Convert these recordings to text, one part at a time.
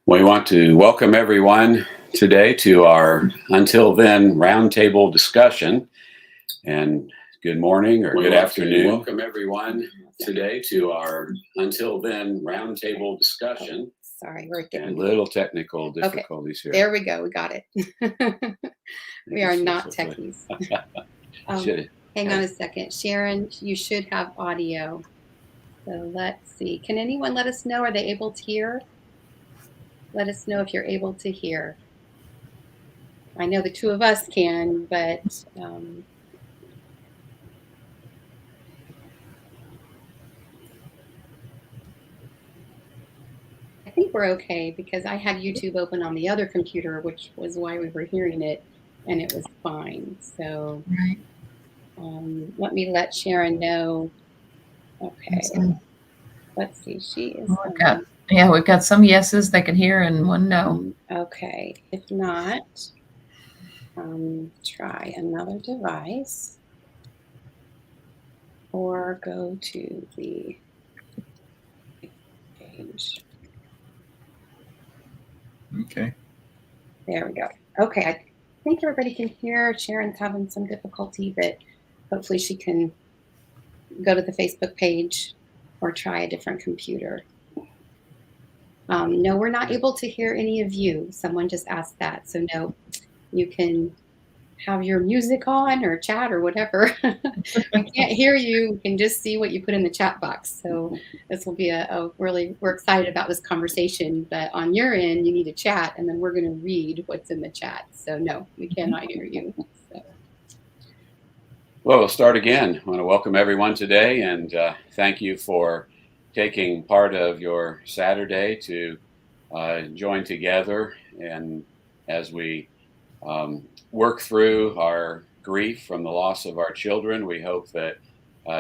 We want to welcome everyone today to our Until Then Roundtable Discussion. And good morning or good afternoon. Welcome everyone today to our Until Then Roundtable Discussion. Sorry, we're getting a little technical difficulties here. There we go. We got it. We are not techies. Hang on a second. Sharon, you should have audio. So let's see. Can anyone let us know? Are they able to hear? Let us know if you're able to hear. I know the two of us can, but I think we're okay because I had YouTube open on the other computer, which was why we were hearing it, and it was fine. So let me let Sharon know. Okay. Let's see. She is. We've got some yeses that can hear and one no. Okay. If not, try another device or go to the page. Okay. There we go. Okay. I think everybody can hear. Sharon's having some difficulty, but hopefully she can go to the Facebook page or try a different computer. No, we're not able to hear any of you. Someone just asked that. So no, you can have your music on or chat or whatever. We can't hear you. We can just see what you put in the chat box. So this will be we're excited about this conversation, but on your end, you need to chat and then we're going to read what's in the chat. So no, we cannot hear you. So. Well, we'll start again. I want to welcome everyone today and thank you for taking part of your Saturday to join together, and as we work through our grief from the loss of our children, we hope that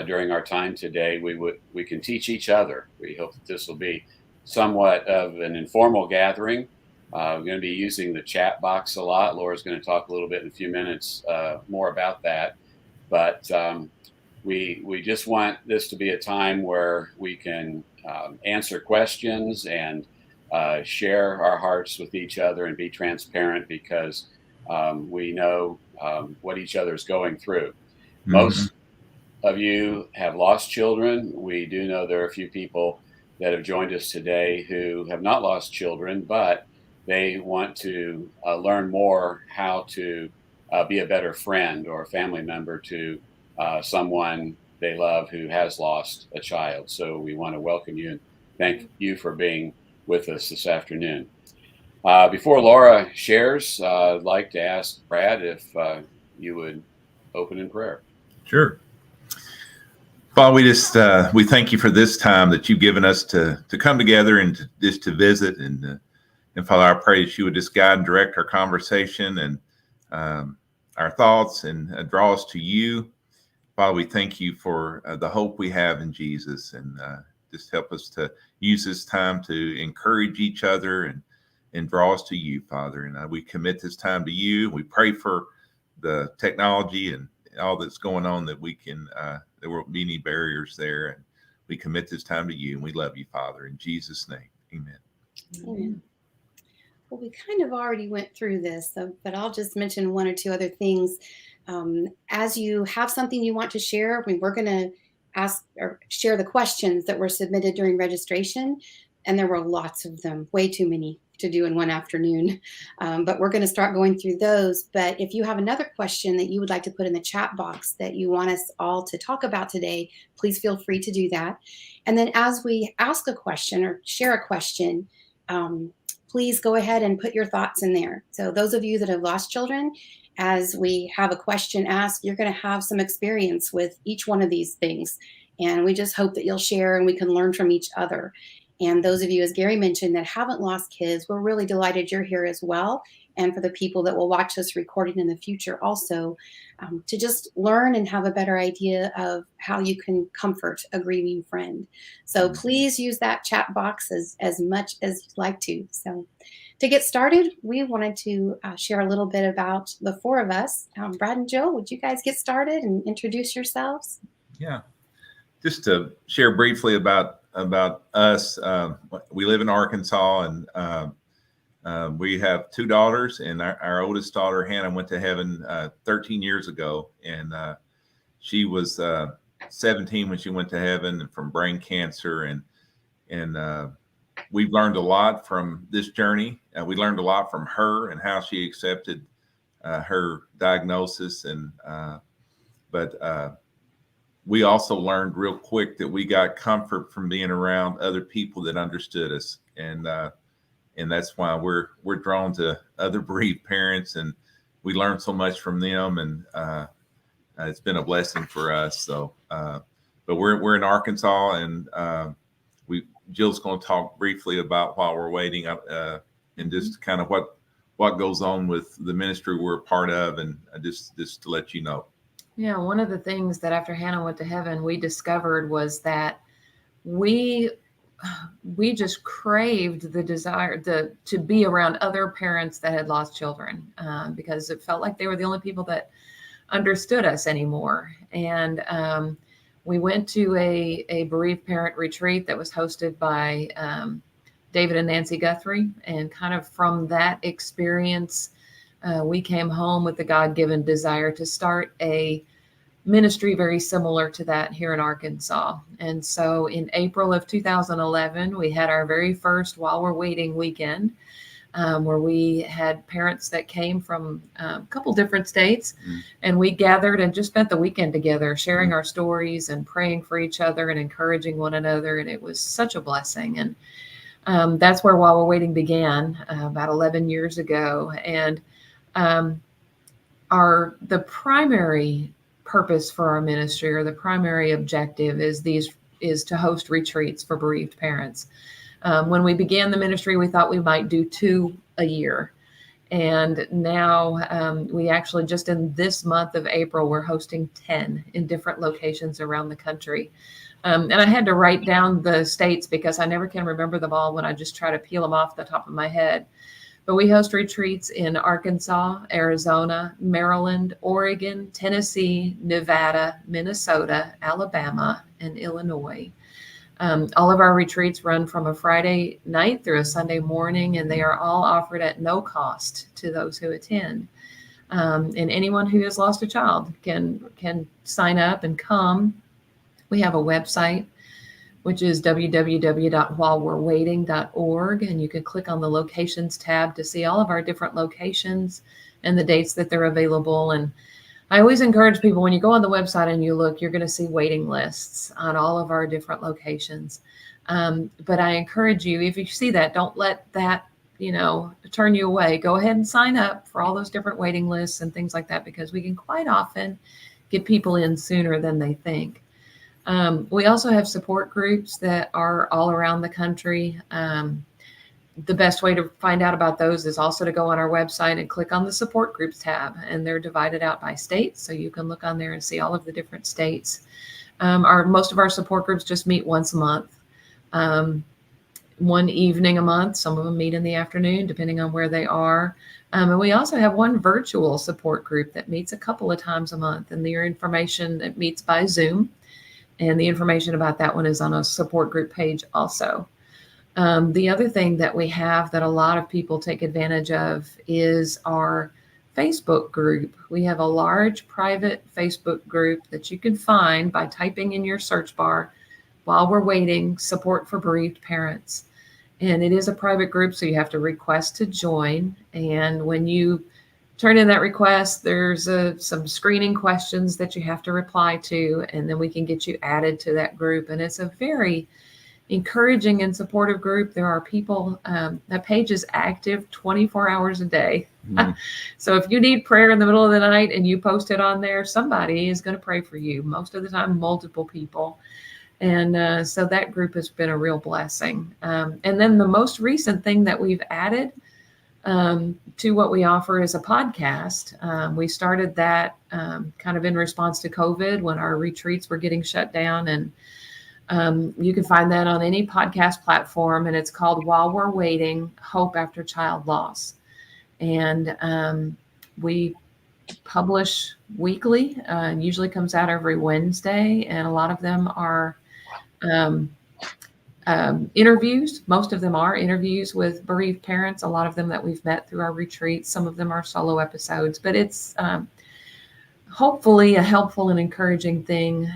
during our time today we can teach each other. We hope that this will be somewhat of an informal gathering. We're going to be using the chat box a lot. Laura's going to talk a little bit in a few minutes more about that, but we just want this to be a time where we can answer questions and share our hearts with each other and be transparent because we know what each other is going through. Mm-hmm. Most of you have lost children. We do know there are a few people that have joined us today who have not lost children, but they want to learn more how to be a better friend or a family member to someone they love who has lost a child. So we want to welcome you and thank you for being with us this afternoon. Before Laura shares, I'd like to ask Brad if you would open in prayer. Sure. Father, we thank you for this time that you've given us to come together and to visit. And Father, I pray that you would just guide and direct our conversation and our thoughts and draw us to you. Father, we thank you for the hope we have in Jesus, and just help us to use this time to encourage each other and draw us to you, Father. And we commit this time to you. We pray for the technology and all that's going on that we can, there won't be any barriers there. And we commit this time to you, and we love you, Father. In Jesus' name, amen. Amen. Well, we kind of already went through this, but I'll just mention one or two other things. As you have something you want to share, we're going to ask or share the questions that were submitted during registration. And there were lots of them, way too many to do in one afternoon. But we're going to start going through those. But if you have another question that you would like to put in the chat box that you want us all to talk about today, please feel free to do that. And then as we ask a question or share a question, please go ahead and put your thoughts in there. So those of you that have lost children, as we have a question asked, you're going to have some experience with each one of these things. And we just hope that you'll share and we can learn from each other. And those of you, as Gary mentioned, that haven't lost kids, we're really delighted you're here as well. And for the people that will watch this recording in the future also, to just learn and have a better idea of how you can comfort a grieving friend. So please use that chat box as much as you'd like to. So to get started, we wanted to share a little bit about the four of us. Brad and Jill, would you guys get started and introduce yourselves? Yeah. Just to share briefly about us, we live in Arkansas, and We have two daughters, and our oldest daughter, Hannah, went to heaven 13 years ago. And she was 17 when she went to heaven from brain cancer. And we've learned a lot from this journey. We learned a lot from her and how she accepted her diagnosis. But we also learned real quick that we got comfort from being around other people that understood us. And that's why we're drawn to other bereaved parents, and we learn so much from them. And it's been a blessing for us. So, but we're in Arkansas, and Jill's going to talk briefly about while we're waiting, and just kind of what goes on with the ministry we're a part of, and just to let you know. Yeah, one of the things that after Hannah went to heaven, we discovered was that we just craved the desire to be around other parents that had lost children, because it felt like they were the only people that understood us anymore. And we went to a bereaved parent retreat that was hosted by David and Nancy Guthrie. And kind of from that experience, we came home with the God-given desire to start a ministry very similar to that here in Arkansas. And so in April of 2011, we had our very first While We're Waiting weekend, where we had parents that came from a couple different states, and we gathered and just spent the weekend together, sharing our stories and praying for each other and encouraging one another. And it was such a blessing. And that's where While We're Waiting began about 11 years ago. And the primary purpose for our ministry, or the primary objective, is to host retreats for bereaved parents. When we began the ministry, we thought we might do 2 a year. And now we actually, just in this month of April, we're hosting 10 in different locations around the country. And I had to write down the states because I never can remember them all when I just try to peel them off the top of my head. But we host retreats in Arkansas, Arizona, Maryland, Oregon, Tennessee, Nevada, Minnesota, Alabama, and Illinois. All of our retreats run from a Friday night through a Sunday morning, and they are all offered at no cost to those who attend. And anyone who has lost a child can sign up and come. We have a website, which is www.whilewe'rewaiting.org. And you can click on the locations tab to see all of our different locations and the dates that they're available. And I always encourage people, when you go on the website and you look, you're going to see waiting lists on all of our different locations. But I encourage you, if you see that, don't let that, turn you away. Go ahead and sign up for all those different waiting lists and things like that, because we can quite often get people in sooner than they think. We also have support groups that are all around the country. The best way to find out about those is also to go on our website and click on the support groups tab, and they're divided out by states. So you can look on there and see all of the different states. Most of our support groups just meet once a month, one evening a month. Some of them meet in the afternoon, depending on where they are. And we also have one virtual support group that meets a couple of times a month, and their information, it meets by Zoom. And the information about that one is on a support group page also. The other thing that we have that a lot of people take advantage of is our Facebook group. We have a large private Facebook group that you can find by typing in your search bar, While We're Waiting, Support for Bereaved Parents. And it is a private group, so you have to request to join. And when you turn in that request, there's some screening questions that you have to reply to, and then we can get you added to that group. And it's a very encouraging and supportive group. There are people, that page is active 24 hours a day. So if you need prayer in the middle of the night and you post it on there, somebody is going to pray for you. Most of the time, multiple people. And so that group has been a real blessing. And then the most recent thing that we've added to what we offer is a podcast. We started that kind of in response to COVID, when our retreats were getting shut down. And you can find that on any podcast platform, and it's called While We're Waiting, Hope After Child Loss. And we publish weekly, and usually comes out every Wednesday. And a lot of them are interviews. Most of them are interviews with bereaved parents, a lot of them that we've met through our retreats. Some of them are solo episodes, but it's hopefully a helpful and encouraging thing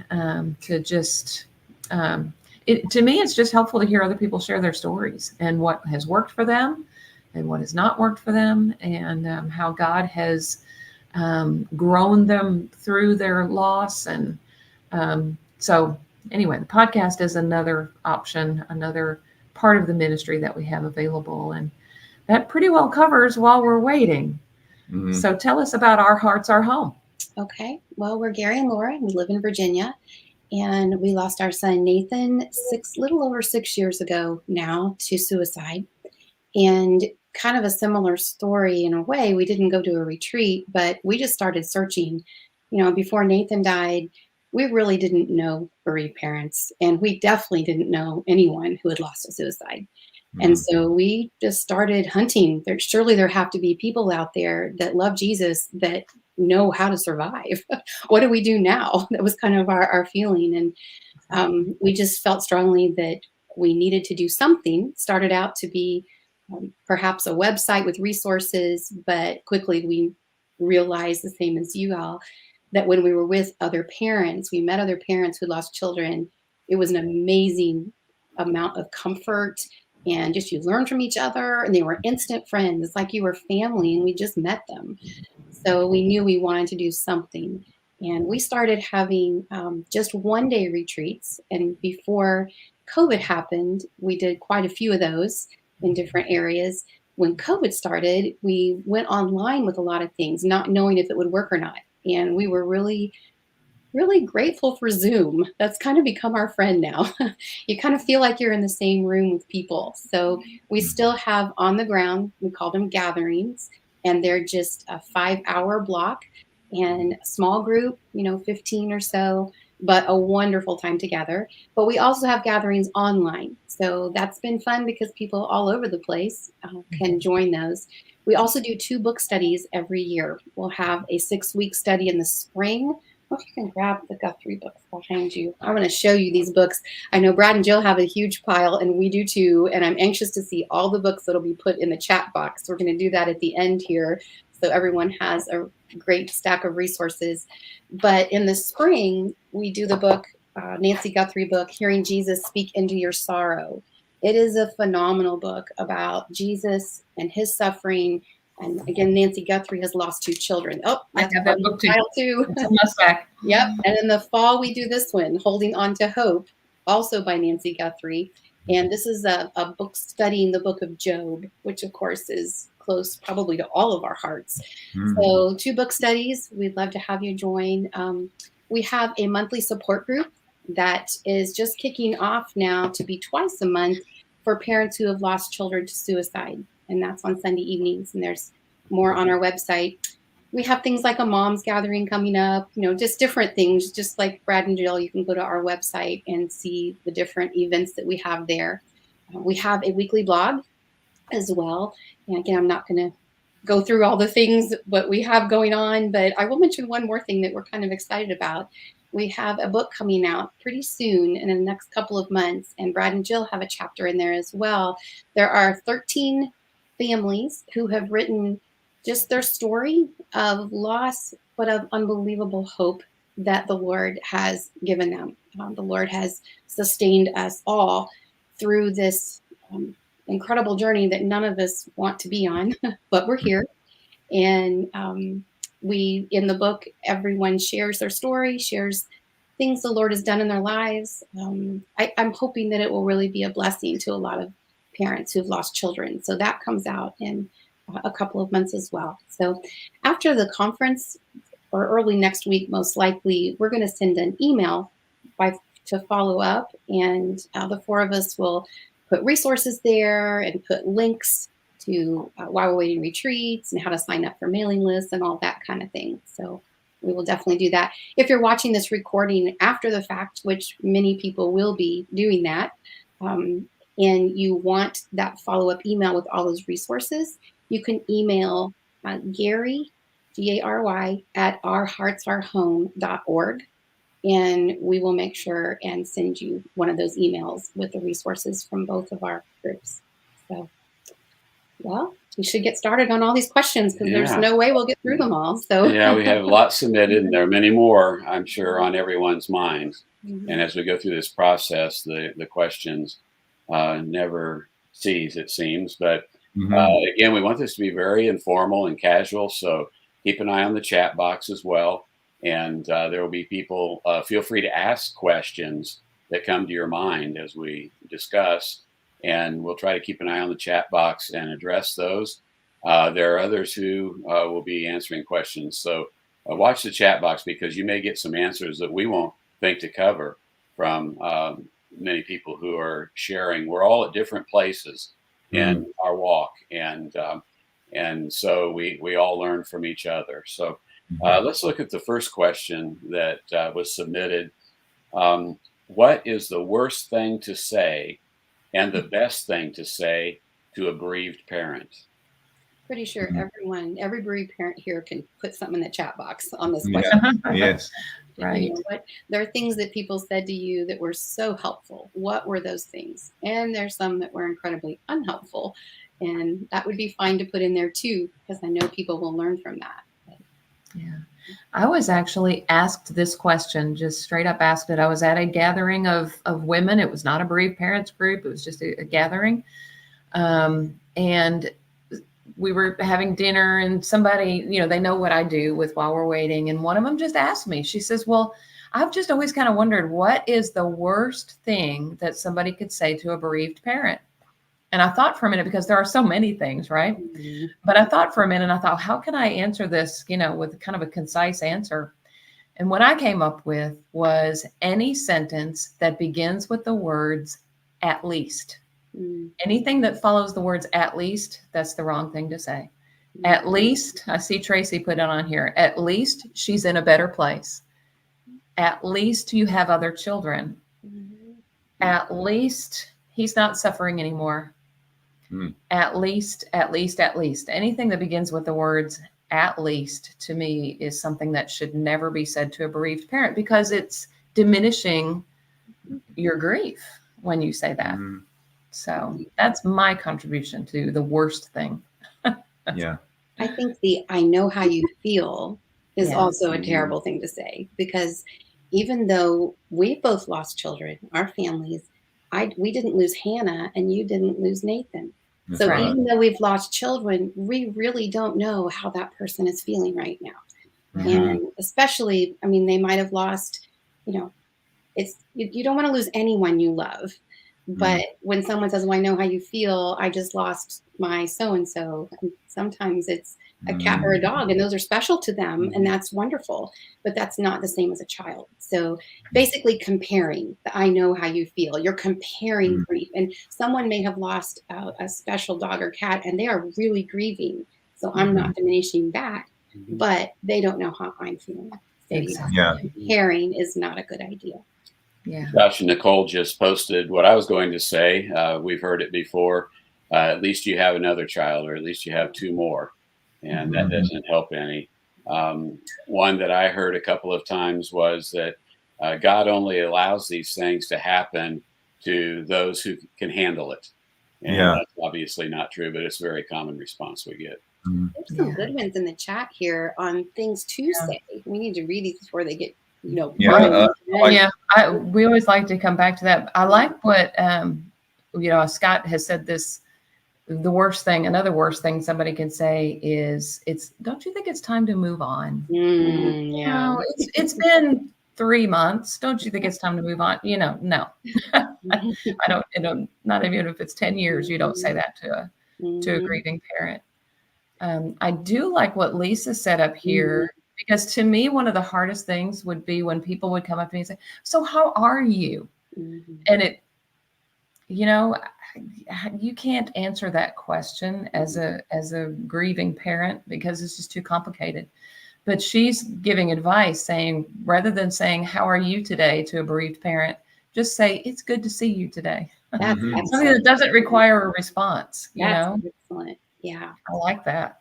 to just, to me, it's just helpful to hear other people share their stories and what has worked for them and what has not worked for them, and how God has grown them through their loss. And so anyway, the podcast is another option, another part of the ministry that we have available. And that pretty well covers while we're waiting. Mm-hmm. So tell us about Our Hearts, Our Home. Okay. Well, we're Gary and Laura. We live in Virginia, and we lost our son, Nathan, little over 6 years ago now to suicide. And kind of a similar story in a way. We didn't go to a retreat, but we just started searching. Before Nathan died, we really didn't know bereaved parents, and we definitely didn't know anyone who had lost to suicide. Mm-hmm. And so we just started hunting. Surely there have to be people out there that love Jesus that know how to survive. What do we do now? That was kind of our feeling. And we just felt strongly that we needed to do something. Started out to be perhaps a website with resources, but quickly we realized, the same as you all, that when we were with other parents, we met other parents who lost children. It was an amazing amount of comfort, and just you learn from each other, and they were instant friends. It's like you were family, and we just met them. So we knew we wanted to do something, and we started having just one-day retreats. And before COVID happened, we did quite a few of those in different areas. When COVID started, we went online with a lot of things, not knowing if it would work or not. And we were really, really grateful for Zoom. That's kind of become our friend now. You kind of feel like you're in the same room with people. So we still have on the ground, we call them gatherings, and they're just a 5-hour block and a small group, 15 or so, but a wonderful time together. But we also have gatherings online. So that's been fun because people all over the place can join those. We also do 2 book studies every year. We'll have a 6-week study in the spring. If you can grab the Guthrie books behind you. I want to show you these books. I know Brad and Jill have a huge pile, and we do too. And I'm anxious to see all the books that'll be put in the chat box. We're going to do that at the end here, so everyone has a great stack of resources. But in the spring, we do the book, Nancy Guthrie book, Hearing Jesus Speak Into Your Sorrow. It is a phenomenal book about Jesus and his suffering. And again, Nancy Guthrie has lost 2 children. Oh, I have that book too. It's a must-back. Yep. And in the fall, we do this one, Holding On to Hope, also by Nancy Guthrie. And this is a book studying the book of Job, which of course is close probably to all of our hearts. Mm-hmm. So 2 book studies. We'd love to have you join. We have a monthly support group that is just kicking off now to be twice a month for parents who have lost children to suicide. And that's on Sunday evenings. And there's more on our website. We have things like a mom's gathering coming up, just different things. Just like Brad and Jill, you can go to our website and see the different events that we have there. We have a weekly blog as well. And again, I'm not going to go through all the things what we have going on, but I will mention one more thing that we're kind of excited about. We have a book coming out pretty soon in the next couple of months, and Brad and Jill have a chapter in there as well. There are 13 families who have written just their story of loss, but of unbelievable hope that the Lord has given them. The Lord has sustained us all through this incredible journey that none of us want to be on, but we're here. And in the book, everyone shares their story, shares things the Lord has done in their lives. I'm hoping that it will really be a blessing to a lot of parents who've lost children. So that comes out in a couple of months as well. So after the conference, or early next week, most likely, we're going to send an email to follow up, and the 4 of us will put resources there and put links to while we're waiting retreats and how to sign up for mailing lists and all that kind of thing. So we will definitely do that. If you're watching this recording after the fact, which many people will be doing that, and you want that follow-up email with all those resources, you can email Gary, Gary, at ourheartsourhome.org. and we will make sure and send you one of those emails with the resources from both of our groups. So, well, we should get started on all these questions because there's Yeah. no way we'll get through them all. So Yeah, we have a lot submitted, and there are many more, I'm sure, on everyone's minds. Mhm. And as we go through this process, the questions never cease, it seems. But again, we want this to be very informal and casual, so keep an eye on the chat box as well. And there will be people, feel free to ask questions that come to your mind as we discuss, and we'll try to keep an eye on the chat box and address those. There are others who will be answering questions. So watch the chat box because you may get some answers that we won't think to cover from many people who are sharing. We're all at different places in our walk, and so we all learn from each other. So let's look at the first question that was submitted. What is the worst thing to say and the best thing to say to a bereaved parent? Pretty sure every bereaved parent here can put something in the chat box on this Yeah. question. Yes. Right. You know what? There are things that people said to you that were so helpful. What were those things? And there's some that were incredibly unhelpful. And that would be fine to put in there too, because I know people will learn from that. Yeah. I was actually asked this question, just straight up asked it. I was at a gathering of women. It was not a bereaved parents group. It was just a gathering. And we were having dinner, and somebody, they know what I do with While We're Waiting. And one of them just asked me, she says, well, I've just always kind of wondered, what is the worst thing that somebody could say to a bereaved parent? And I thought for a minute, because there are so many things, right? Mm-hmm. But I thought for a minute, and I thought, how can I answer this, with kind of a concise answer? And what I came up with was any sentence that begins with the words, at least. Anything that follows the words at least, that's the wrong thing to say. At least, I see Tracy put it on here, at least she's in a better place. At least you have other children. At least he's not suffering anymore. At least. Anything that begins with the words at least, to me, is something that should never be said to a bereaved parent, because it's diminishing your grief when you say that. So that's my contribution to the worst thing. Yeah. I think the I know how you feel is Yeah. also a terrible thing to say, because even though we both lost children, our families, we didn't lose Hannah and you didn't lose Nathan. That's So right. even though we've lost children, we really don't know how that person is feeling right now. And especially, they might have lost, it's you don't want to lose anyone you love. But when someone says, well, I know how you feel, I just lost my so-and-so. Sometimes it's a cat or a dog, and those are special to them, and that's wonderful. But that's not the same as a child. So basically comparing the I know how you feel. You're comparing grief. And someone may have lost a special dog or cat, and they are really grieving. So I'm not diminishing that, but they don't know how I'm feeling. So Exactly. Yeah. comparing is not a good idea. Yeah. Josh and Nicole just posted what I was going to say. We've heard it before. At least you have another child, or at least you have two more. And that doesn't help any. One that I heard a couple of times was that God only allows these things to happen to those who can handle it. And that's obviously not true, but it's a very common response we get. There's some good ones in the chat here on things to say. We need to read these before they get, we always like to come back to that. I like what, Scott has said this, another worst thing somebody can say is, don't you think it's time to move on? It's been 3 months. Don't you think it's time to move on? No. I don't, not even if it's 10 years, you don't say that to a grieving parent. I do like what Lisa said up here, because to me, one of the hardest things would be when people would come up to me and say, so how are you? And you can't answer that question as a grieving parent, because it's just too complicated. But she's giving advice saying, rather than saying, how are you today, to a bereaved parent, just say, it's good to see you today. That's Something that doesn't require a response, That's excellent. Yeah. I like that.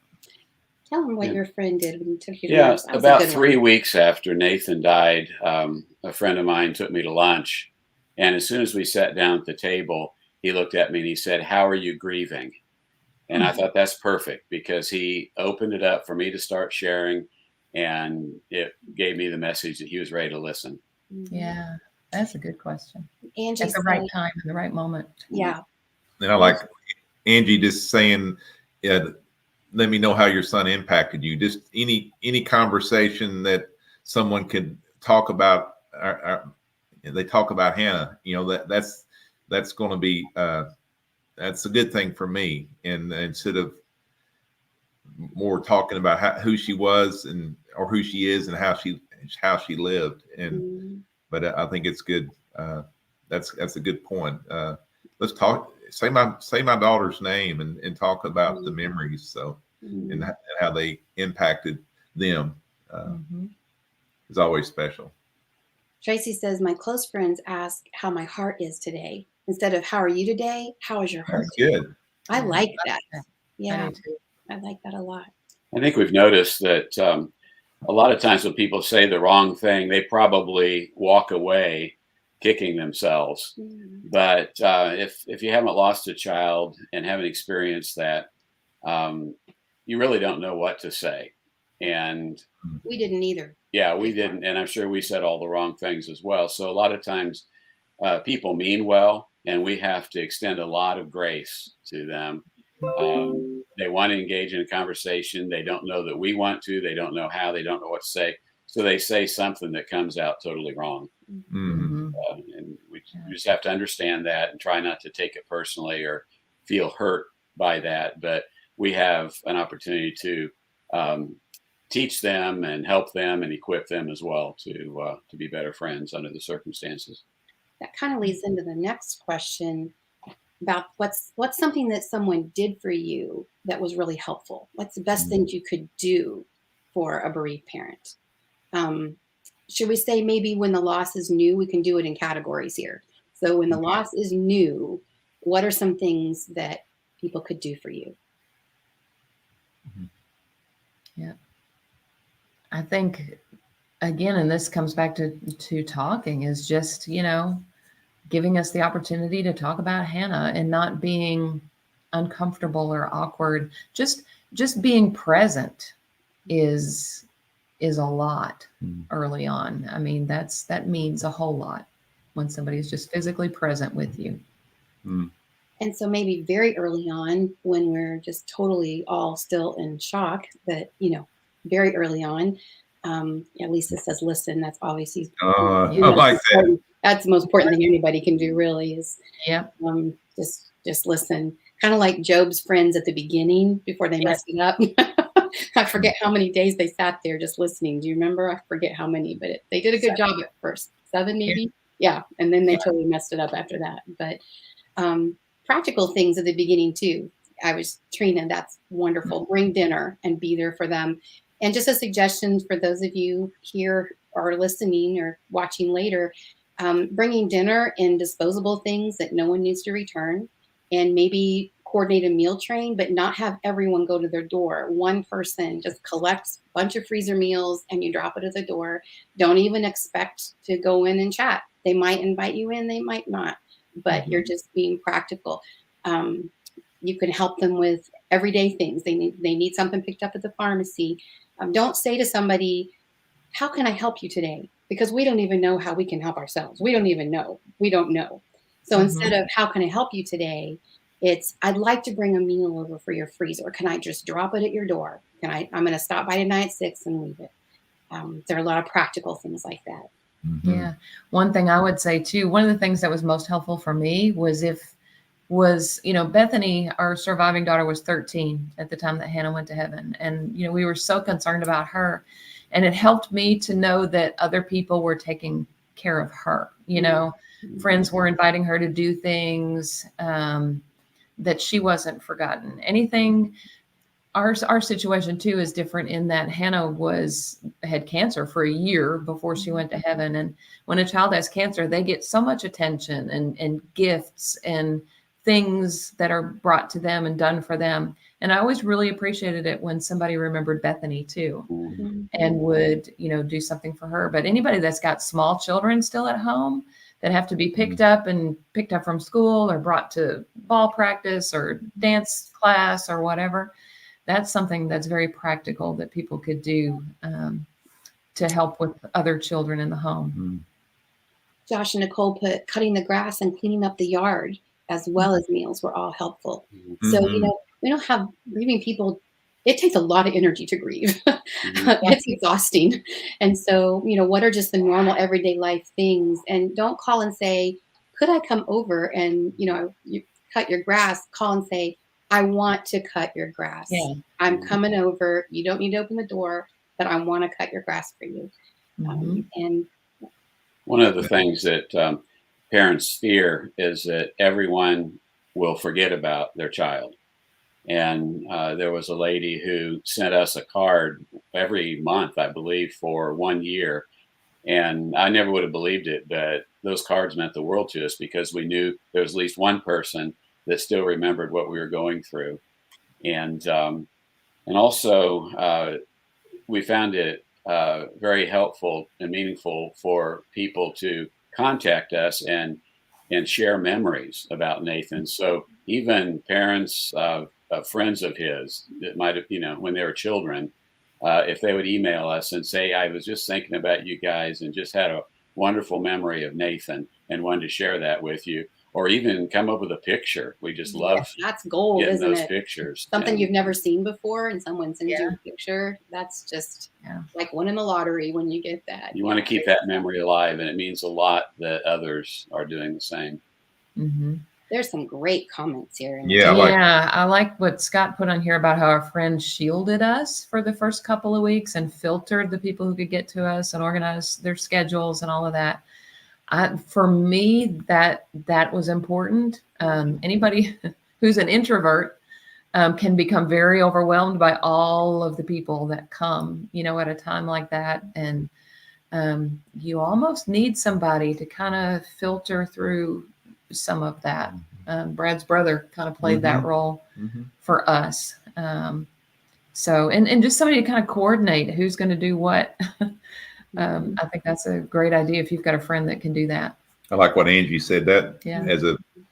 Tell them what Yeah. your friend did when you took you to Yeah, lunch. That was a about good 3 weeks after Nathan died, a friend of mine took me to lunch. And as soon as we sat down at the table, he looked at me and he said, "How are you grieving?" And I thought that's perfect because he opened it up for me to start sharing, and it gave me the message that he was ready to listen. one. Yeah, that's a good question. Angie At the right said, time, in the right moment. yeah. And I like Angie just saying, let me know how your son impacted you. Just any conversation that someone could talk about. They talk about Hannah. That's going to be that's a good thing for me. And instead of more talking about who she was or who she is and how she lived. And but I think it's good. That's a good point. Let's talk. Say my daughter's name and talk about the memories. So and how they impacted them is always special. Tracy says, my close friends ask how my heart is today. Instead of how are you today? How is your heart That's today? good. I like that. I Yeah, do too. I like that a lot. I think we've noticed that a lot of times when people say the wrong thing, they probably walk away kicking themselves. But if you haven't lost a child and haven't experienced that, you really don't know what to say. And We didn't either. yeah, we didn't. And I'm sure we said all the wrong things as well. So a lot of times people mean well, and we have to extend a lot of grace to them. They want to engage in a conversation. They don't know that we want to. They don't know how. They don't know what to say. So they say something that comes out totally wrong. And we just have to understand that and try not to take it personally or feel hurt by that. But we have an opportunity to teach them and help them and equip them as well to be better friends under the circumstances. That kind of leads into the next question about what's something that someone did for you that was really helpful. What's the best thing you could do for a bereaved parent? Should we say maybe when the loss is new? We can do it in categories here. So when the loss is new, what are some things that people could do for you? Yeah. I think, again, and this comes back to talking, is just, giving us the opportunity to talk about Hannah and not being uncomfortable or awkward. Just being present is a lot early on. I mean, that means a whole lot when somebody is just physically present with you. And so maybe very early on, when we're just totally all still in shock, that, very early on, Lisa says, listen, that's obviously, I like that. That's the most important thing anybody can do, really, is just listen. Kind of like Job's friends at the beginning before they messed it up. I forget how many days they sat there just listening. Do you remember? I forget how many, but they did a good job at first. 7 maybe? Yeah. And then they totally messed it up after that. But practical things at the beginning too. Trina, that's wonderful. Bring dinner and be there for them. And just a suggestion for those of you here or listening or watching later, bringing dinner and disposable things that no one needs to return, and maybe coordinate a meal train, but not have everyone go to their door. One person just collects a bunch of freezer meals and you drop it at the door. Don't even expect to go in and chat. They might invite you in, they might not, but you're just being practical. You can help them with everyday things. They need something picked up at the pharmacy. Don't say to somebody, how can I help you today? Because we don't even know how we can help ourselves. We don't even know. We don't know. So instead of how can I help you today, it's I'd like to bring a meal over for your freezer. Can I just drop it at your door? I'm going to stop by tonight at 6 and leave it. There are a lot of practical things like that. Yeah. One thing I would say too, one of the things that was most helpful for me was Bethany, our surviving daughter, was 13 at the time that Hannah went to heaven. And, we were so concerned about her, and it helped me to know that other people were taking care of her. Friends were inviting her to do things, that she wasn't forgotten. Anything. Our situation too is different in that Hannah had cancer for a year before she went to heaven. And when a child has cancer, they get so much attention and gifts and things that are brought to them and done for them. And I always really appreciated it when somebody remembered Bethany too Mhm. and would, do something for her. But anybody that's got small children still at home that have to be picked up from school or brought to ball practice or dance class or whatever, that's something that's very practical that people could do to help with other children in the home. Josh and Nicole put cutting the grass and cleaning up the yard as well as meals were all helpful. So, we don't have grieving people. It takes a lot of energy to grieve. It's exhausting. And so, what are just the normal everyday life things? And don't call and say, could I come over and, you cut your grass? Call and say, I want to cut your grass. Yeah. I'm coming over. You don't need to open the door, but I want to cut your grass for you. And One of the things that parents fear is that everyone will forget about their child. And there was a lady who sent us a card every month, I believe, for 1 year. And I never would have believed it, but those cards meant the world to us because we knew there was at least one person that still remembered what we were going through. And also, we found it very helpful and meaningful for people to contact us and share memories about Nathan. So even parents of friends of his that might have, when they were children, if they would email us and say, I was just thinking about you guys and just had a wonderful memory of Nathan and wanted to share that with you, or even come up with a picture. We just love that's gold, getting isn't those it? pictures. Something you've never seen before and someone sends you Yeah. a picture. That's just Yeah. like winning the lottery when you get that. You want to keep that memory alive, and it means a lot that others are doing the same. There's some great comments here. Yeah, I like what Scott put on here about how our friends shielded us for the first couple of weeks and filtered the people who could get to us and organized their schedules and all of that. For me, that was important. Anybody who's an introvert can become very overwhelmed by all of the people that come, at a time like that. And you almost need somebody to kind of filter through some of that. Brad's brother kind of played that role for us. So, and just somebody to kind of coordinate who's going to do what. I think that's a great idea if you've got a friend that can do that. I like what Angie said. That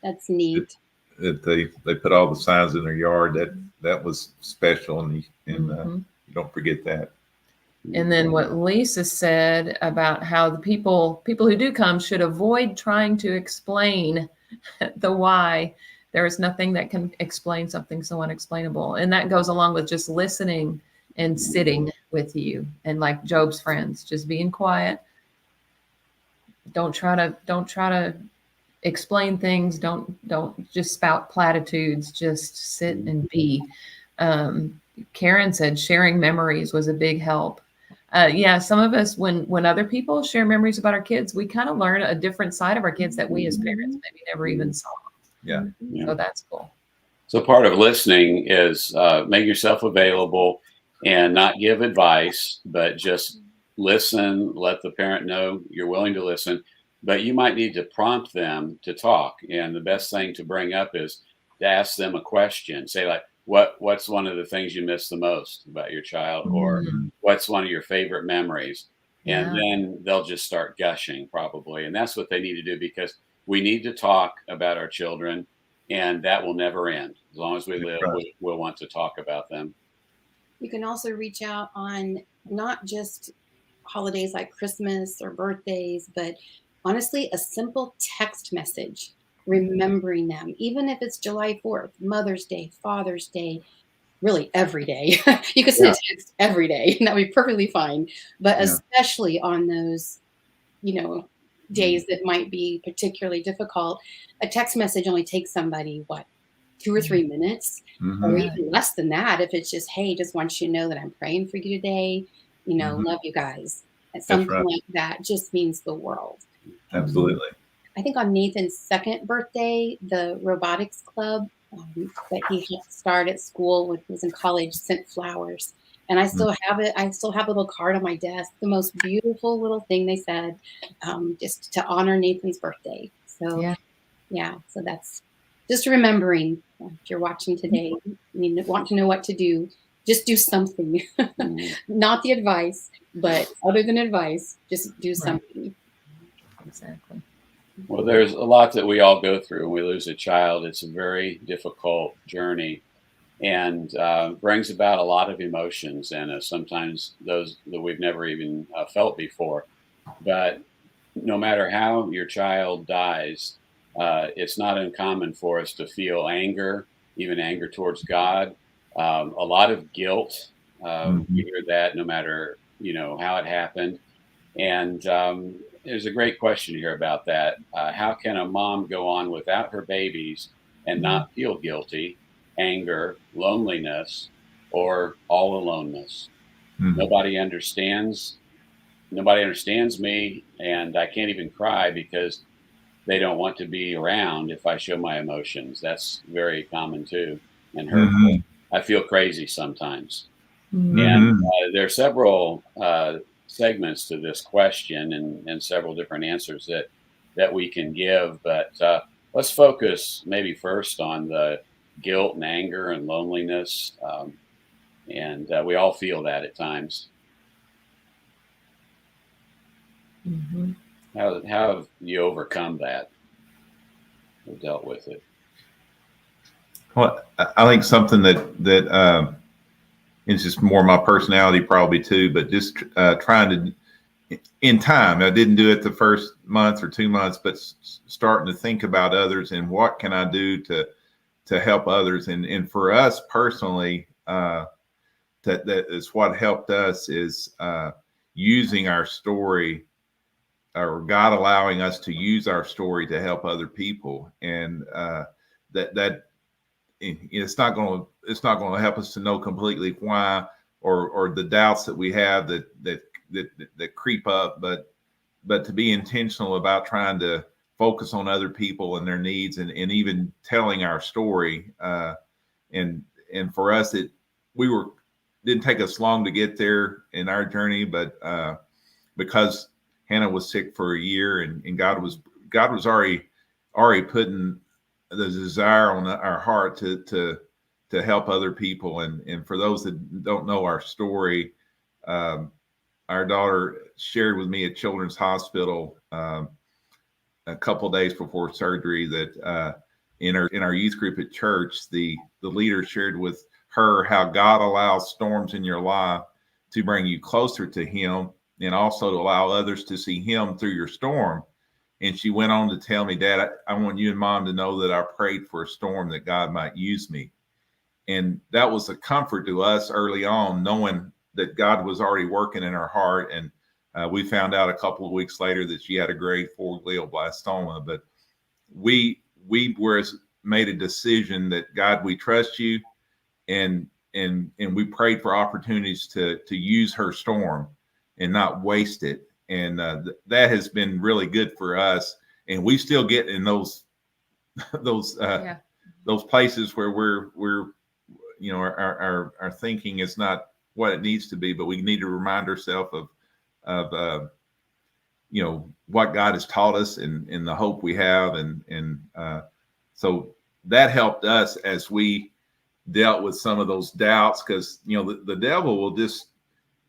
That's neat. That they put all the signs in their yard. That was special, and you don't forget that. And then what Lisa said about how the people who do come should avoid trying to explain the why. There is nothing that can explain something so unexplainable. And that goes along with just listening and sitting with you. And like Job's friends, just being quiet. Don't try to explain things. Don't just spout platitudes. Just sit and be. Karen said sharing memories was a big help. Some of us, when other people share memories about our kids, we kind of learn a different side of our kids that we as parents maybe never even saw. Yeah. So that's cool. So part of listening is make yourself available and not give advice, but just listen, let the parent know you're willing to listen, but you might need to prompt them to talk. And the best thing to bring up is to ask them a question. Say like, what's one of the things you miss the most about your child, or what's one of your favorite memories? And then they'll just start gushing probably. And that's what they need to do, because we need to talk about our children, and that will never end. As long as we live, we'll want to talk about them. You can also reach out on not just holidays like Christmas or birthdays, but honestly, a simple text message remembering them, even if it's July 4th, Mother's Day, Father's Day, really every day. You can send a text every day, and that would be perfectly fine. But especially on those, days that might be particularly difficult, a text message only takes somebody, 2 or 3 minutes, or even less than that. If it's just, hey, just want you to know that I'm praying for you today, love you guys. And something like that just means the world. Absolutely. I think on Nathan's second birthday, the robotics club that he helped start at school when he was in college sent flowers. And I still have it. I still have a little card on my desk. The most beautiful little thing they said, just to honor Nathan's birthday. So, so that's just remembering if you're watching today, you want to know what to do, just do something. Not the advice, but other than advice, just do something. Exactly. Well, there's a lot that we all go through when we lose a child. It's a very difficult journey and brings about a lot of emotions, and sometimes those that we've never even felt before. But no matter how your child dies, it's not uncommon for us to feel anger, even anger towards God, a lot of guilt. We hear that no matter how it happened. And there's a great question here about that. How can a mom go on without her babies and not feel guilty, anger, loneliness, or all aloneness? Nobody understands. Nobody understands me, and I can't even cry because they don't want to be around if I show my emotions. That's very common too, and hurtful. I feel crazy sometimes. And there are several segments to this question and several different answers that we can give. But let's focus maybe first on the guilt and anger and loneliness. And we all feel that at times. How have you overcome that or dealt with it? Well, I think something that it's just more my personality probably too, but just trying to, in time, I didn't do it the first month or 2 months, but starting to think about others and what can I do to help others. And for us personally, that is what helped us is using our story, or God allowing us to use our story to help other people. And that it's not going to help us to know completely why or the doubts that we have that creep up, but to be intentional about trying to focus on other people and their needs and even telling our story. And for us, didn't take us long to get there in our journey, but because Hannah was sick for a year and God was already putting the desire on our heart to help other people. And for those that don't know our story, our daughter shared with me at Children's Hospital a couple of days before surgery that in our youth group at church, the leader shared with her how God allows storms in your life to bring you closer to Him and also to allow others to see Him through your storm. And she went on to tell me, Dad, I want you and Mom to know that I prayed for a storm that God might use me. And that was a comfort to us early on, knowing that God was already working in her heart. And we found out a couple of weeks later that she had a grade 4 glioblastoma. But we made a decision that, God, we trust you. And we prayed for opportunities to use her storm and not waste it. And that has been really good for us. And we still get in those places where we're our thinking is not what it needs to be, but we need to remind ourselves of what God has taught us and the hope we have. And so that helped us as we dealt with some of those doubts, because the devil will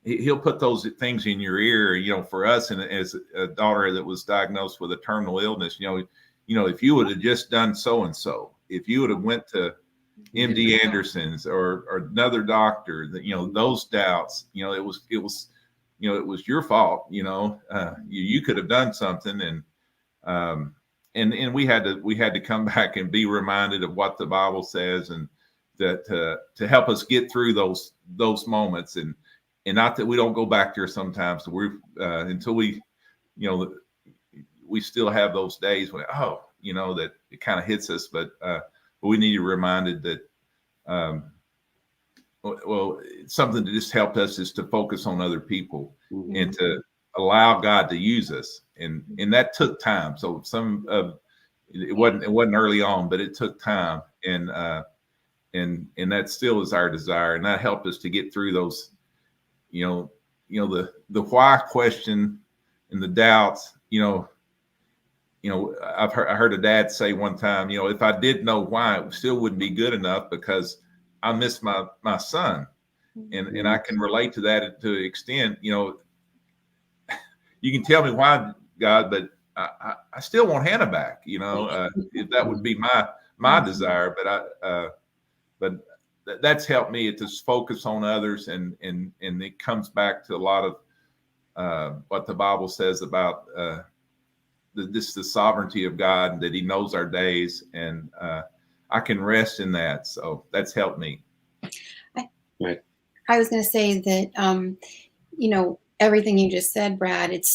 he'll put those things in your ear. For us, and as a daughter that was diagnosed with a terminal illness, if you would have just done so and so, if you would have went to MD Anderson's or another doctor, those doubts, it was your fault. You could have done something, and we had to come back and be reminded of what the Bible says, and that to help us get through those moments, and not that we don't go back there sometimes. So until we still have those days when that it kind of hits us, but we need to be reminded that something that just helped us is to focus on other people and to allow God to use us, and that took time. So it wasn't early on, but it took time, and that still is our desire, and that helped us to get through those. The why question and the doubts, I heard a dad say one time, if I did know why, it still wouldn't be good enough because I miss my son. And I can relate to that to an extent. You can tell me why, God, but I still want Hannah back. If that would be my desire. But that's helped me to focus on others, and it comes back to a lot of what the Bible says about the sovereignty of God, and that He knows our days, and I can rest in that. So that's helped me. Right. I was going to say that, everything you just said, Brad, it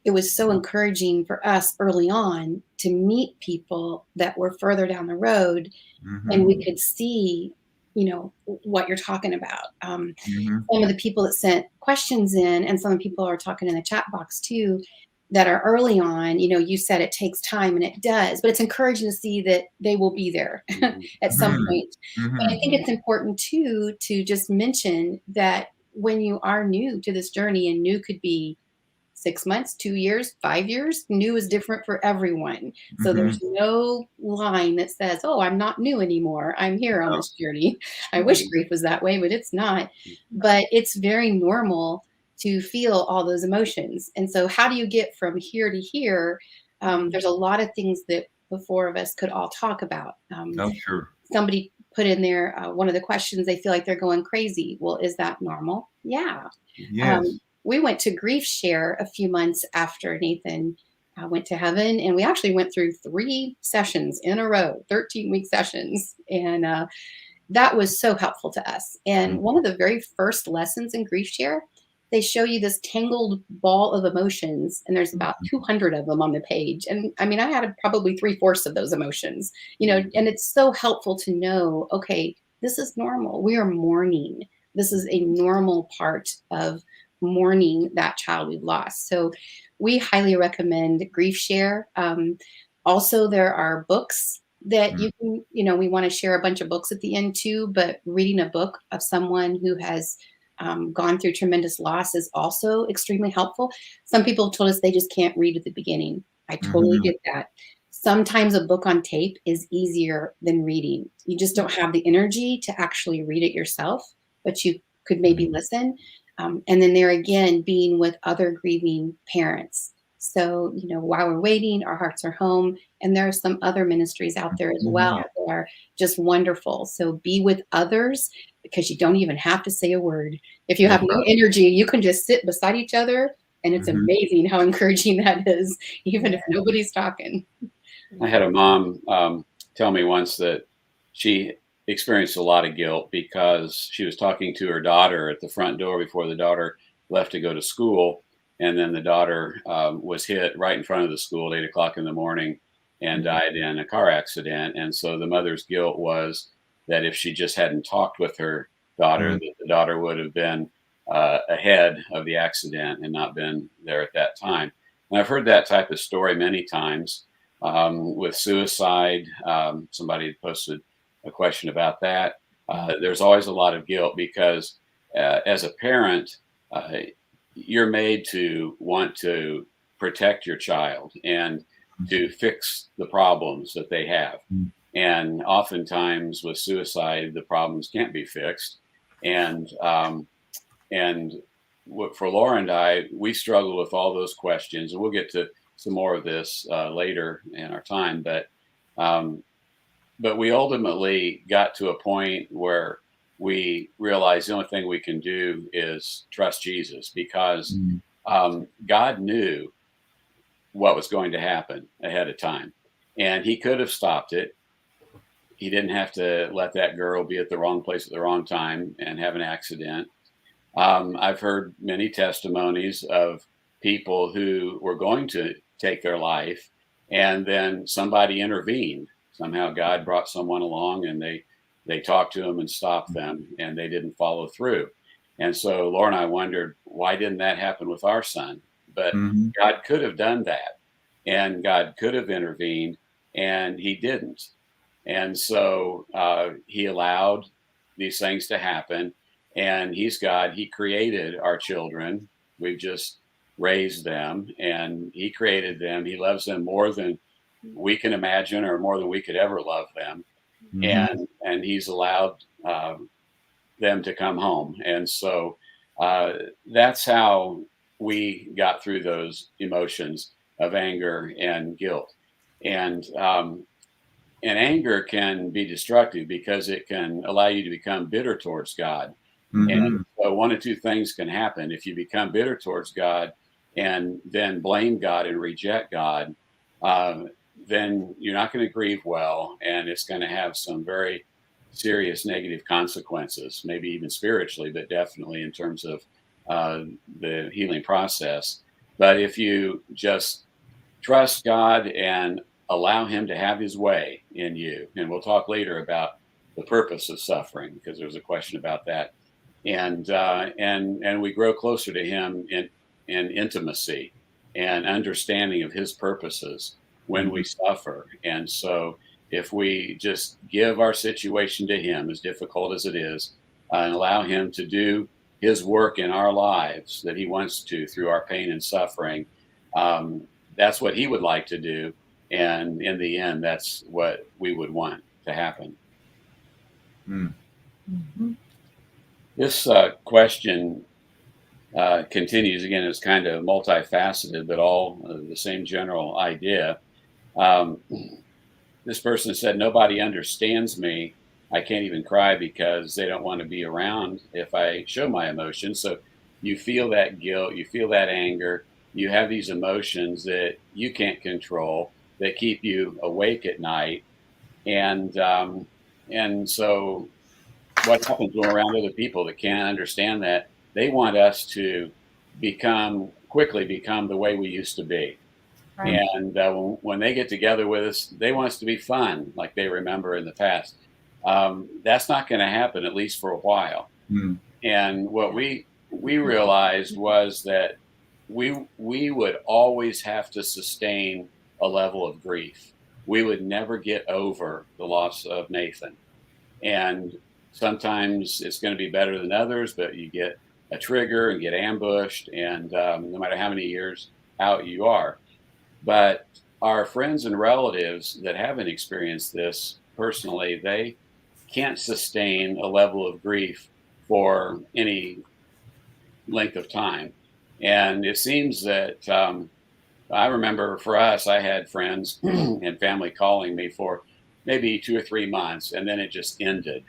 was so encouraging for us early on to meet people that were further down the road, and we could see, what you're talking about. Some of the people that sent questions in, and some of the people are talking in the chat box too, that are early on, you said it takes time, and it does, but it's encouraging to see that they will be there at some point. But I think it's important too, to just mention that when you are new to this journey, and new could be 6 months, 2 years, 5 years, new is different for everyone. So there's no line that says, oh, I'm not new anymore. I'm here on this journey. I wish grief was that way, but it's not. But it's very normal to feel all those emotions. And so how do you get from here to here? There's a lot of things that the four of us could all talk about. Sure. Somebody put in there, one of the questions, they feel like they're going crazy. Well, is that normal? Yeah. Yes. We went to Grief Share a few months after Nathan went to heaven, and we actually went through 3 sessions in a row, 13-week sessions. And that was so helpful to us. And one of the very first lessons in Grief Share, they show you this tangled ball of emotions, and there's about 200 of them on the page. And I mean, I had probably 3/4 of those emotions, and it's so helpful to know, okay, this is normal. We are mourning. This is a normal part of mourning that child we've lost. So we highly recommend Grief Share. Also, there are books that you can, we want to share a bunch of books at the end too, but reading a book of someone who has gone through tremendous loss is also extremely helpful. Some people have told us they just can't read at the beginning. I totally get that. Sometimes a book on tape is easier than reading. You just don't have the energy to actually read it yourself, but you could maybe listen. And then there again, being with other grieving parents. So, while we're waiting, our hearts are home. And there are some other ministries out there as well that are just wonderful. So be with others, because you don't even have to say a word. If you have no energy, you can just sit beside each other. And it's amazing how encouraging that is, even if nobody's talking. I had a mom tell me once that she experienced a lot of guilt because she was talking to her daughter at the front door before the daughter left to go to school. And then the daughter was hit right in front of the school at 8 o'clock in the morning and died in a car accident. And so the mother's guilt was that if she just hadn't talked with her daughter, that the daughter would have been ahead of the accident and not been there at that time. And I've heard that type of story many times with suicide. Somebody posted a question about that. There's always a lot of guilt because as a parent, you're made to want to protect your child and to fix the problems that they have. And oftentimes with suicide, the problems can't be fixed. And for Laura and I, we struggle with all those questions, and we'll get to some more of this later in our time. But we ultimately got to a point where we realized the only thing we can do is trust Jesus, because God knew what was going to happen ahead of time, and He could have stopped it. He didn't have to let that girl be at the wrong place at the wrong time and have an accident. I've heard many testimonies of people who were going to take their life, and then somebody intervened. Somehow God brought someone along, and they talked to them and stopped them, and they didn't follow through. And so Laura and I wondered, why didn't that happen with our son? But God could have done that, and God could have intervened, and He didn't. And so He allowed these things to happen, and He's God. He created our children. We've just raised them, and he created them. He loves them more than we can imagine, or more than we could ever love them. And he's allowed them to come home. And so that's how we got through those emotions of anger and guilt. And anger can be destructive because it can allow you to become bitter towards God. And so one of two things can happen. If you become bitter towards God and then blame God and reject God, then you're not going to grieve well, and it's going to have some very serious negative consequences, maybe even spiritually, but definitely in terms of the healing process. But if you just trust God and allow him to have his way in you, and we'll talk later about the purpose of suffering, because there's a question about that, and we grow closer to him in intimacy and understanding of his purposes when we suffer. And so if we just give our situation to him, as difficult as it is, and allow him to do his work in our lives that he wants to through our pain and suffering, that's what he would like to do. And in the end, that's what we would want to happen. This question continues. Again, it's kind of multifaceted, but all the same general idea. This person said, nobody understands me. I can't even cry because they don't want to be around if I show my emotions. So you feel that guilt, you feel that anger, you have these emotions that you can't control that keep you awake at night. And so what happens when we're around other people that can't understand that? They want us to quickly become the way we used to be. Right. And when they get together with us, they want us to be fun, like they remember in the past. That's not going to happen, at least for a while. And what we realized was that we would always have to sustain a level of grief. We would never get over the loss of Nathan. And sometimes it's going to be better than others, but you get a trigger and get ambushed, and no matter how many years out you are. But our friends and relatives that haven't experienced this personally, they can't sustain a level of grief for any length of time. And it seems that I remember for us, I had friends and family calling me for maybe 2 or 3 months, and then it just ended.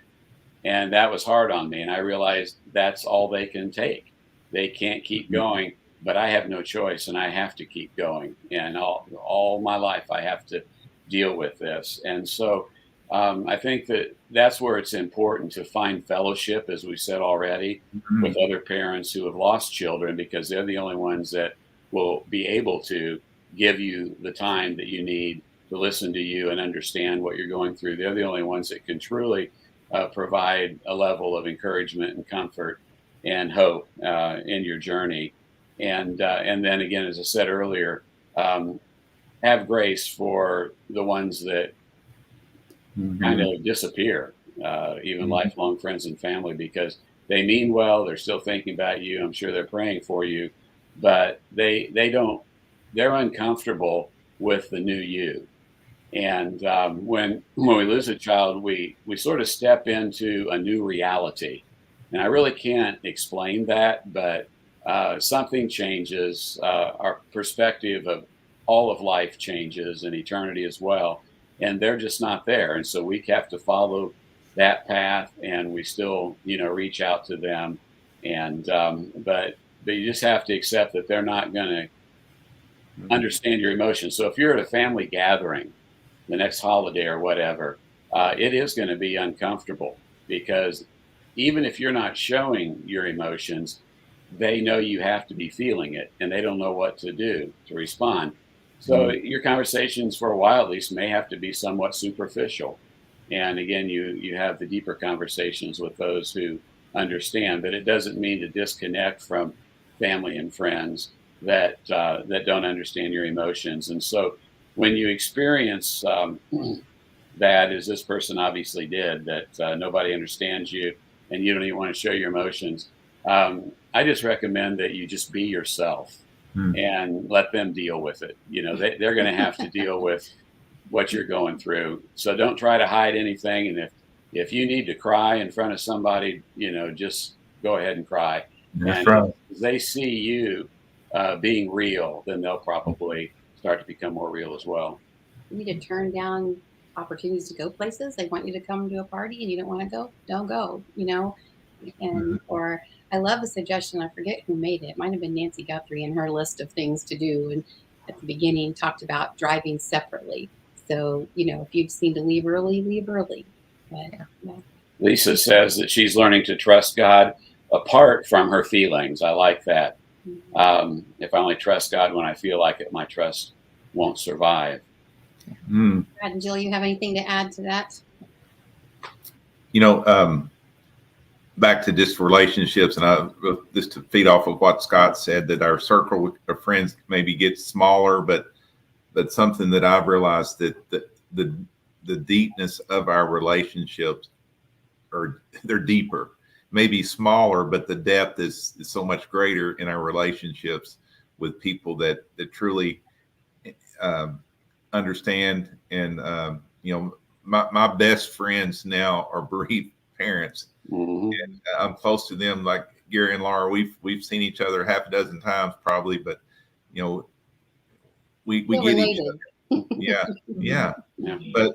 And that was hard on me. And I realized that's all they can take. They can't keep going, but I have no choice, and I have to keep going. And all my life, I have to deal with this. And so I think that that's where it's important to find fellowship, as we said already, with other parents who have lost children, because they're the only ones that will be able to give you the time that you need to listen to you and understand what you're going through. They're the only ones that can truly provide a level of encouragement and comfort and hope in your journey. And then again, as I said earlier, have grace for the ones that kind of disappear, even lifelong friends and family, because they mean well. They're still thinking about you. I'm sure they're praying for you, but they're uncomfortable with the new you. And when we lose a child, we sort of step into a new reality. And I really can't explain that, but something changes. Our perspective of all of life changes, and eternity as well. And they're just not there. And so we have to follow that path, and we still, reach out to them. And but you just have to accept that they're not going to understand your emotions. So if you're at a family gathering, the next holiday or whatever, it is going to be uncomfortable, because even if you're not showing your emotions, they know you have to be feeling it, and they don't know what to do to respond. So your conversations, for a while at least, may have to be somewhat superficial. And again, you have the deeper conversations with those who understand, but it doesn't mean to disconnect from family and friends that don't understand your emotions. And so when you experience that, as this person obviously did, that nobody understands you and you don't even want to show your emotions, I just recommend that you just be yourself. and let them deal with it. They're going to have to deal with what you're going through. So don't try to hide anything. And if you need to cry in front of somebody, just go ahead and cry. That's and right. if they see you being real, then they'll probably start to become more real as well. You need to turn down opportunities to go places. They want you to come to a party and you don't want to go, don't go, and or I love the suggestion. I forget who made it. It might have been Nancy Guthrie in her list of things to do. And at the beginning talked about driving separately. So, if you seem to leave early, leave early. But, yeah. Lisa says that she's learning to trust God apart from her feelings. I like that. If I only trust God when I feel like it, my trust won't survive. Brad and Jill, you have anything to add to that? Back to just relationships, and just to feed off of what Scott said, that our circle of friends maybe gets smaller, but something that I've realized that the deepness of our relationships they're deeper, maybe smaller, but the depth is so much greater in our relationships with people that truly understand. And my best friends now are bereaved parents. And I'm close to them, like Gary and Laura. We've seen each other half a dozen times probably, but we get each other. Yeah. But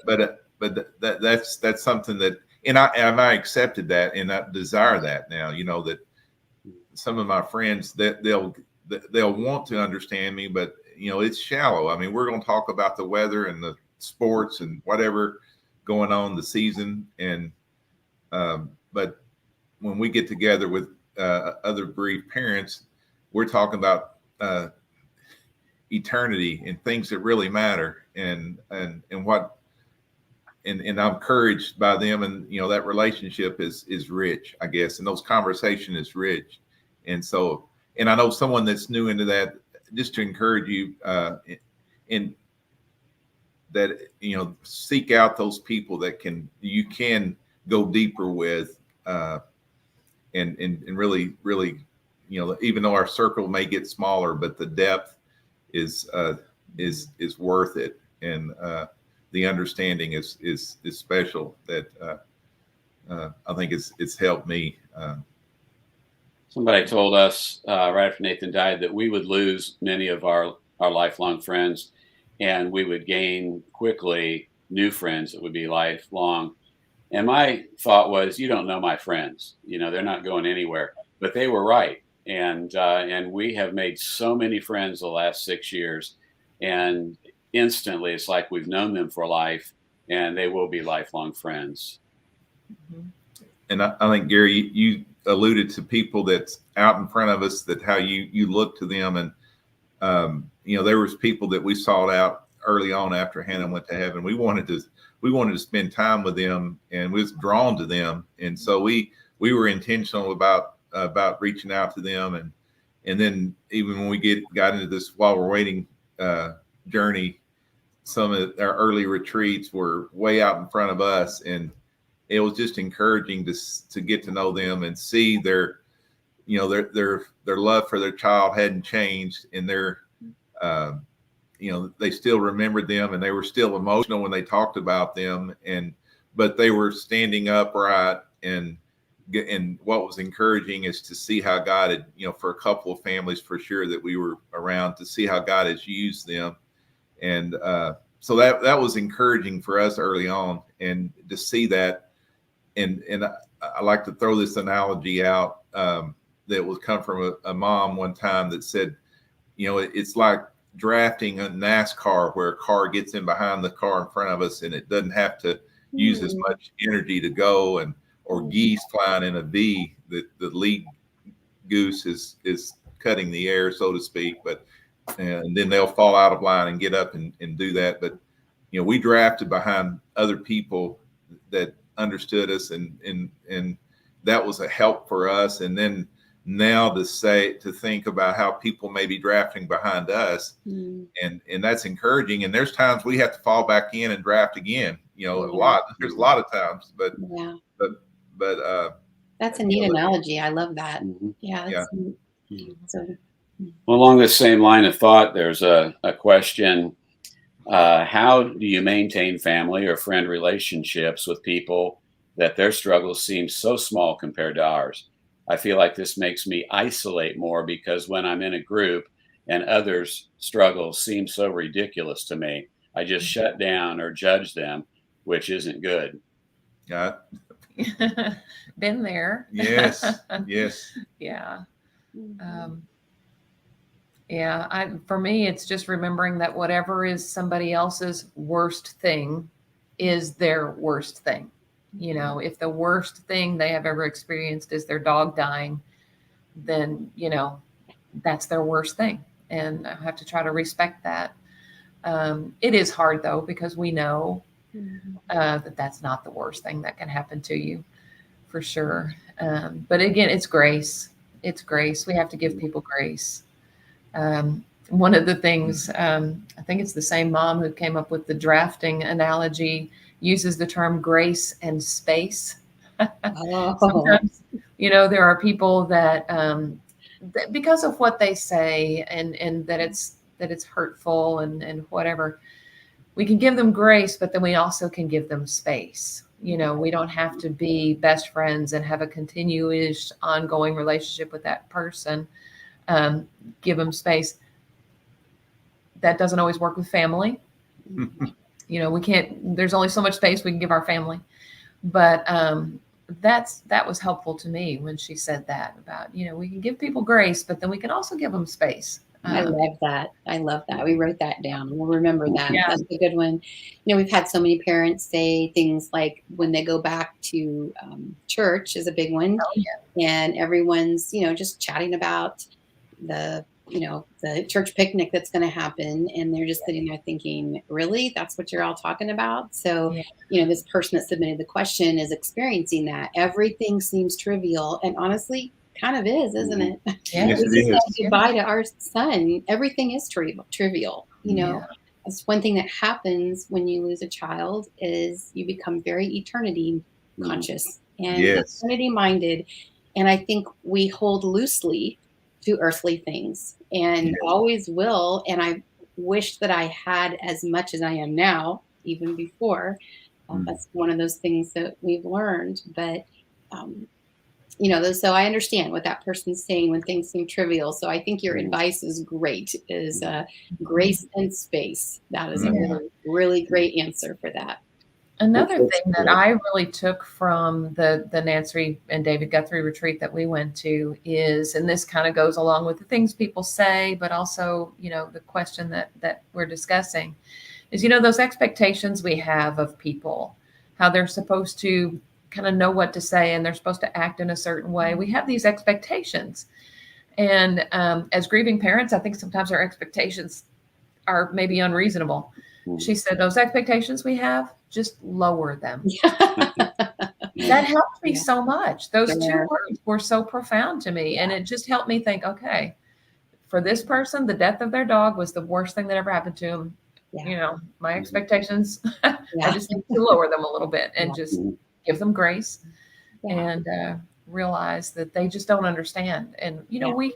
that's something that, and I accepted that, and I desire that now. That some of my friends, that they'll want to understand me, but it's shallow. I mean, we're going to talk about the weather and the sports and whatever going on the season, and but when we get together with other bereaved parents, we're talking about eternity and things that really matter, and what, and I'm encouraged by them, and that relationship is rich, I guess, and those conversation is rich, and so, and I know someone that's new into that, just to encourage you, in that seek out those people that you can go deeper with. And really, even though our circle may get smaller, but the depth is worth it, and the understanding is special. That I think it's helped me. Somebody told us right after Nathan died that we would lose many of our lifelong friends, and we would gain quickly new friends that would be lifelong. And my thought was, you don't know my friends. They're not going anywhere. But they were right. And we have made so many friends the last 6 years. And instantly, it's like we've known them for life, and they will be lifelong friends. And I think, Gary, you alluded to people that's out in front of us, that how you look to them. And, there was people that we sought out early on after Hannah went to heaven. We wanted to spend time with them, and we was drawn to them. And so we were intentional about reaching out to them. And then even when we got into this while we're waiting journey, some of our early retreats were way out in front of us. And it was just encouraging to get to know them and see their love for their child hadn't changed, and they still remembered them, and they were still emotional when they talked about them, but they were standing upright. And what was encouraging is to see how God had, for a couple of families for sure that we were around, to see how God has used them. And so that was encouraging for us early on, and to see that. And I like to throw this analogy out that was come from a mom one time that said, it's like drafting a NASCAR, where a car gets in behind the car in front of us, and it doesn't have to use as much energy to go, or geese flying in a V, that the lead goose is cutting the air, so to speak, and then they'll fall out of line and get up and do that. But we drafted behind other people that understood us, and that was a help for us. And then now to think about how people may be drafting behind us, and that's encouraging. And there's times we have to fall back in and draft again. There's a lot of times, but that's a neat analogy. I love that. Yeah. Well, along this same line of thought, there's a question. How do you maintain family or friend relationships with people that their struggles seem so small compared to ours? I feel like this makes me isolate more because when I'm in a group and others' struggles seem so ridiculous to me, I just shut down or judge them, which isn't good. Yeah. Been there. Yes. Yes. Yeah. For me, it's just remembering that whatever is somebody else's worst thing is their worst thing. You know, if the worst thing they have ever experienced is their dog dying, then, you know, that's their worst thing. And I have to try to respect that. It is hard, though, because we know that that's not the worst thing that can happen to you, for sure. But again, it's grace. It's grace. We have to give people grace. One of the things, I think it's the same mom who came up with the drafting analogy, uses the term grace and space. Sometimes, you know, there are people that because of what they say and that it's hurtful and whatever, we can give them grace, but then we also can give them space. You know, we don't have to be best friends and have a continuous ongoing relationship with that person. Give them space. That doesn't always work with family. You know, there's only so much space we can give our family. But that was helpful to me when she said that about, you know, we can give people grace, but then we can also give them space. I love that. I love that. We wrote that down. We'll remember that. Yeah. That's a good one. You know, we've had so many parents say things like when they go back to church is a big one. Oh, yeah. And everyone's, you know, just chatting about the church picnic that's going to happen. And they're just sitting there thinking, really, that's what you're all talking about? So, you know, this person that submitted the question is experiencing that. Everything seems trivial. And honestly, kind of is, isn't it? Yes, We it just is. said goodbye to our son. Everything is trivial. You know, that's one thing that happens when you lose a child is you become very eternity conscious and eternity minded. And I think we hold loosely to earthly things and always will. And I wish that I had as much as I am now, even before. That's one of those things that we've learned. But, you know, so I understand what that person's saying when things seem trivial. So I think your advice is great, is grace and space. That is a really, really great answer for that. Another thing that I really took from the Nancy and David Guthrie retreat that we went to is, and this kind of goes along with the things people say, but also, you know, the question that we're discussing is, you know, those expectations we have of people, how they're supposed to kind of know what to say and they're supposed to act in a certain way. We have these expectations. And as grieving parents, I think sometimes our expectations are maybe unreasonable. She said, those expectations we have, just lower them. That helped me so much. Those two words were so profound to me. And it just helped me think, okay, for this person, the death of their dog was the worst thing that ever happened to him. You know, my expectations, I just need to lower them a little bit and just give them grace and realize that they just don't understand. And, you know, we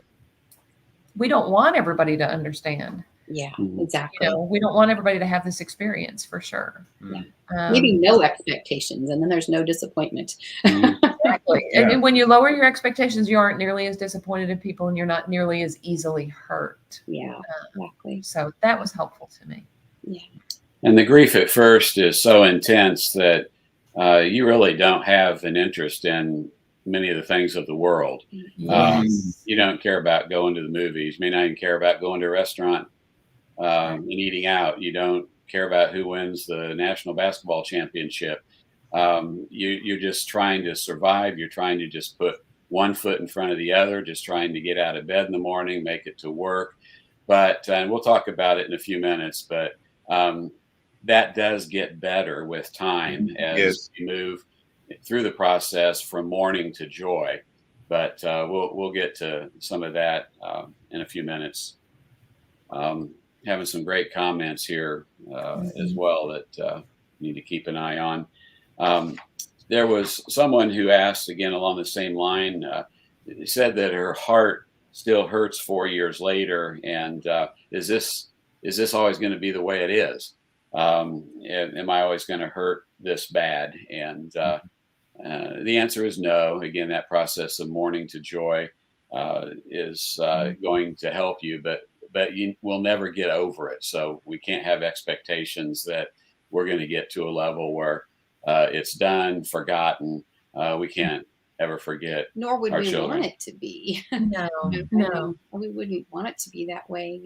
don't want everybody to understand. Yeah, exactly. You know, we don't want everybody to have this experience for sure. Maybe no expectations, and then there's no disappointment. Exactly. And when you lower your expectations, you aren't nearly as disappointed in people and you're not nearly as easily hurt. Yeah, exactly. So that was helpful to me. Yeah. And the grief at first is so intense that you really don't have an interest in many of the things of the world. You don't care about going to the movies. You may not even care about going to a restaurant and eating out. You don't care about who wins the national basketball championship. You're just trying to survive. You're trying to just put one foot in front of the other, just trying to get out of bed in the morning, make it to work. But, and we'll talk about it in a few minutes, but that does get better with time as you move through the process from mourning to joy. But we'll get to some of that in a few minutes. Having some great comments here as well that you need to keep an eye on. There was someone who asked, again, along the same line, said that her heart still hurts 4 years later. And is this always going to be the way it is? Am I always going to hurt this bad? And the answer is no. Again, that process of mourning to joy is going to help you, but you will never get over it. So we can't have expectations that we're going to get to a level where it's done, forgotten. We can't ever forget. Nor would our we children. want it to be. No, I no. mean, we wouldn't want it to be that way.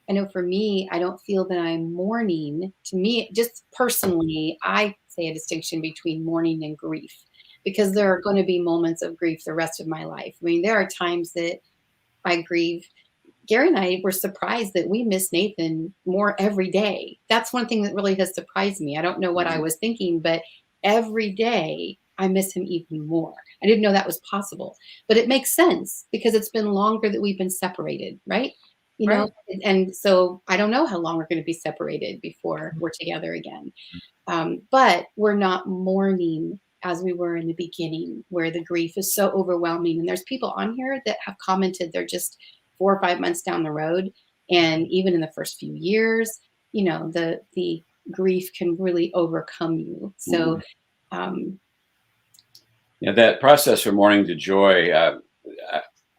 I know for me, I don't feel that I'm mourning. To me, just personally, I say a distinction between mourning and grief, because there are going to be moments of grief the rest of my life. I mean, there are times that I grieve. Gary and I were surprised that we miss Nathan more every day. That's one thing that really has surprised me. I don't know what I was thinking, but every day I miss him even more. I didn't know that was possible, but it makes sense because it's been longer that we've been separated, right? Right. And so I don't know how long we're going to be separated before we're together again. But we're not mourning as we were in the beginning, where the grief is so overwhelming. And there's people on here that have commented they're just 4 or 5 months down the road. And even in the first few years, the grief can really overcome you. So, that process from mourning to joy,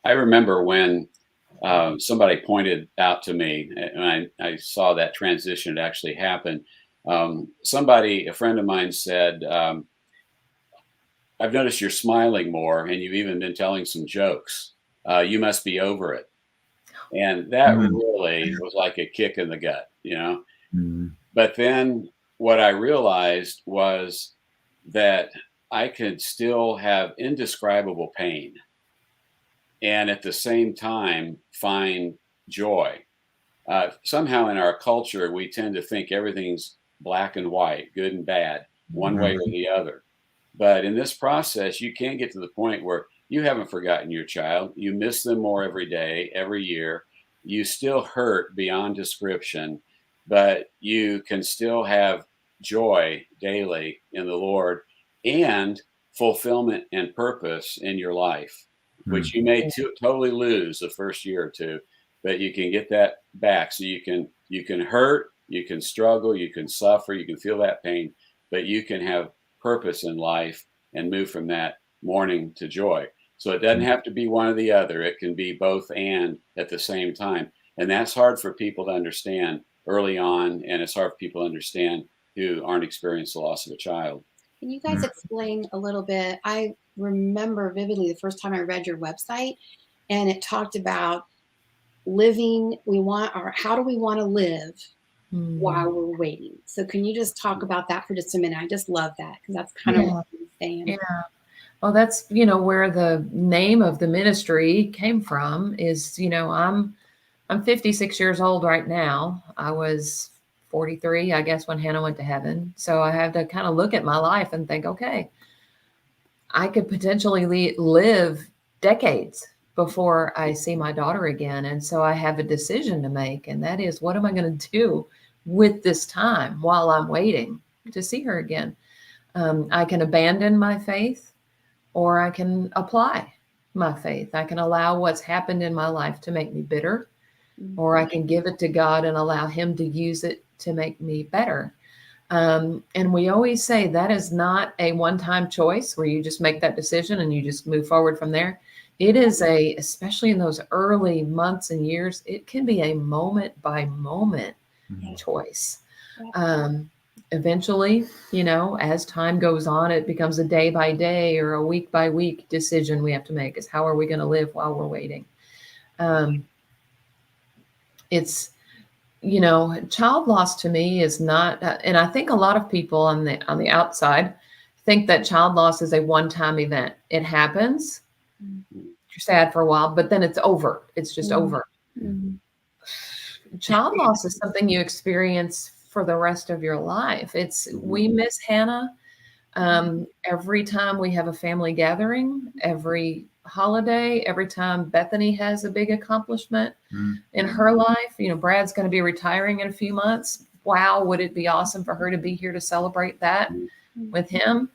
I remember when somebody pointed out to me, and I saw that transition actually happen. A friend of mine said, I've noticed you're smiling more, and you've even been telling some jokes. You must be over it. And that really was like a kick in the gut, But then what I realized was that I could still have indescribable pain and at the same time find joy. Somehow in our culture, we tend to think everything's black and white, good and bad, one way or the other. But in this process, you can get to the point where you haven't forgotten your child. You miss them more every day, every year. You still hurt beyond description, but you can still have joy daily in the Lord and fulfillment and purpose in your life, which you may totally lose the first year or two, but you can get that back. So you can hurt, you can struggle, you can suffer, you can feel that pain, but you can have purpose in life and move from that mourning to joy. So it doesn't have to be one or the other. It can be both and at the same time. And that's hard for people to understand early on. And it's hard for people to understand who aren't experiencing the loss of a child. Can you guys explain a little bit? I remember vividly the first time I read your website, and it talked about living. How do we want to live while we're waiting? So can you just talk about that for just a minute? I just love that because that's kind of what I'm saying. Yeah. Well, that's, where the name of the ministry came from is, I'm 56 years old right now. I was 43, I guess, when Hannah went to heaven. So I have to kind of look at my life and think, okay, I could potentially live decades before I see my daughter again. And so I have a decision to make. And that is, what am I going to do with this time while I'm waiting to see her again? I can abandon my faith, or I can apply my faith. I can allow what's happened in my life to make me bitter, or I can give it to God and allow him to use it to make me better. And we always say that is not a one-time choice where you just make that decision and you just move forward from there. It is especially in those early months and years, it can be a moment by moment choice. Eventually, as time goes on, it becomes a day by day or a week by week decision we have to make is how are we going to live while we're waiting? It's, child loss to me is not, and I think a lot of people on the outside think that child loss is a one-time event. It happens, you're sad for a while, but then it's over. It's just over. Child loss is something you experience for the rest of your life. We miss Hannah every time we have a family gathering, every holiday, every time Bethany has a big accomplishment in her life. Brad's going to be retiring in a few months. Wow, would it be awesome for her to be here to celebrate that with him?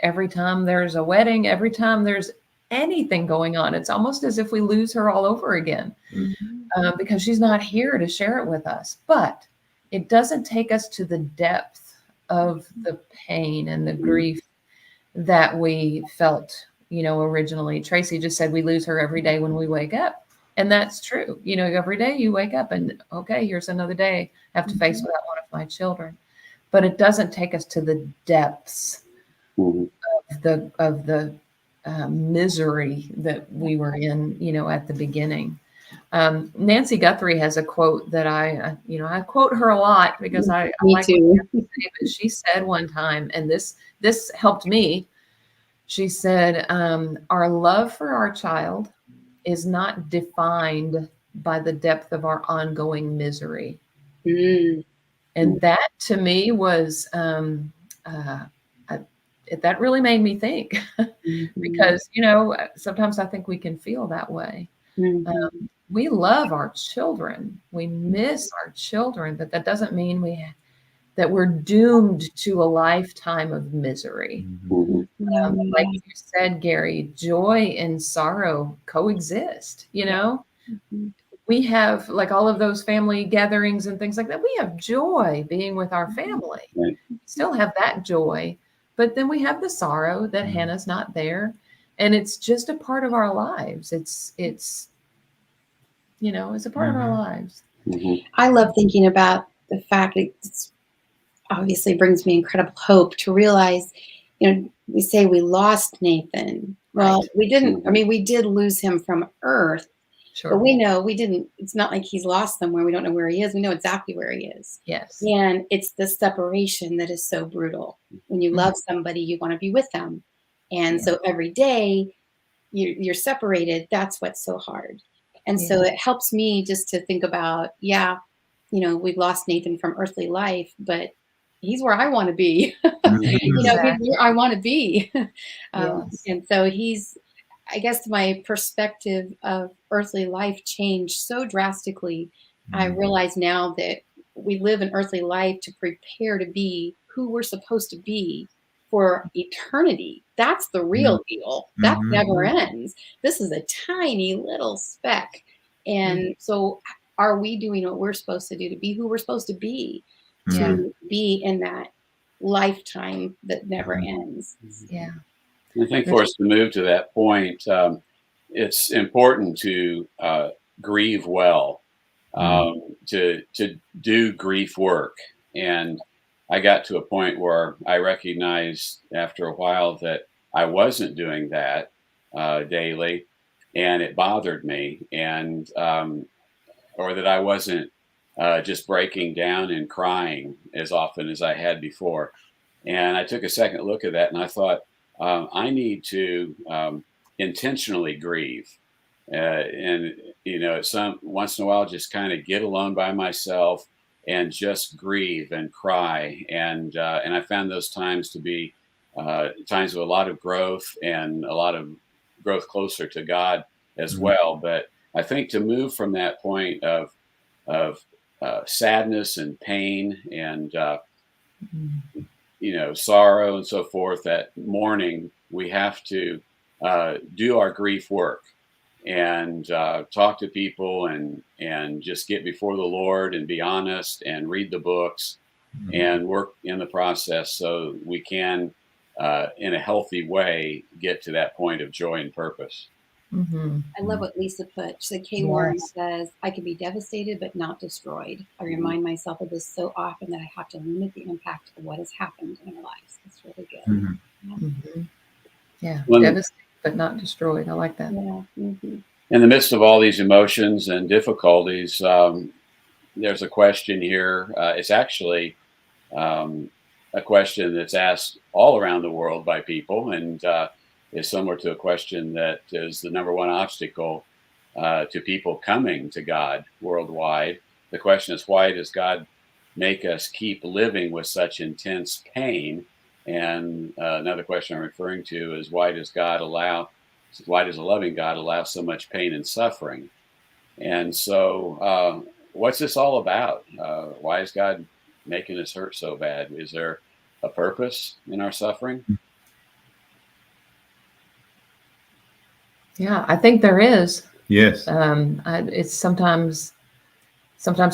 Every time there's a wedding, every time there's anything going on. It's almost as if we lose her all over again because she's not here to share it with us. But it doesn't take us to the depth of the pain and the grief that we felt, originally. Tracy just said we lose her every day when we wake up. And that's true. Every day you wake up and, okay, here's another day I have to face without one of my children. But it doesn't take us to the depths of the misery that we were in, at the beginning. Nancy Guthrie has a quote that I quote her a lot because I like too. what she said, but she said one time, and this helped me. She said, our love for our child is not defined by the depth of our ongoing misery. And that to me was, that really made me think because, sometimes I think we can feel that way. We love our children. We miss our children, but that doesn't mean that we're doomed to a lifetime of misery. Like you said, Gary, joy and sorrow coexist, We have like all of those family gatherings and things like that. We have joy being with our family. Right. We still have that joy, but then we have the sorrow that Hannah's not there. And it's just a part of our lives. It's a part of our lives. I love thinking about the fact it's obviously brings me incredible hope to realize, we say we lost Nathan. Well, we didn't. I mean, we did lose him from earth, Sure. but we know we didn't. It's not like he's lost somewhere. We don't know where he is. We know exactly where he is. Yes. And it's the separation that is so brutal. When you love somebody, you want to be with them. And so every day you're separated. That's what's so hard. And so it helps me just to think about, we've lost Nathan from earthly life, but he's where I want to be. He's where I want to be. And so I guess my perspective of earthly life changed so drastically. I realize now that we live an earthly life to prepare to be who we're supposed to be for eternity. That's the real deal. That never ends. This is a tiny little speck. And so are we doing what we're supposed to do to be who we're supposed to be, to be in that lifetime that never ends? Yeah. I think for us to move to that point, it's important to grieve well, to do grief work. And I got to a point where I recognized after a while that I wasn't doing that daily, and it bothered me, and or that I wasn't just breaking down and crying as often as I had before. And I took a second look at that, and I thought, I need to intentionally grieve, and once in a while, just kind of get alone by myself and just grieve and cry. And I found those times to be times of a lot of growth and a lot of growth closer to God as well. But I think to move from that point of sadness and pain and sorrow and so forth, that mourning, we have to do our grief work and talk to people and just get before the Lord and be honest and read the books and work in the process so we can, in a healthy way, get to that point of joy and purpose. I love what Lisa put. She said, Kay Warren says, I can be devastated but not destroyed. I remind myself of this so often that I have to limit the impact of what has happened in our lives. It's really good. Yeah, devastated but not destroyed. I like that. Yeah. In the midst of all these emotions and difficulties, there's a question here. It's actually a question that's asked all around the world by people, and is similar to a question that is the number one obstacle to people coming to God worldwide. The question is, why does God make us keep living with such intense pain? And another question I'm referring to is, why does a loving God allow so much pain and suffering? And so what's this all about? Why is God making us hurt so bad? Is there a purpose in our suffering? Yeah, I think there is. Yes. It's sometimes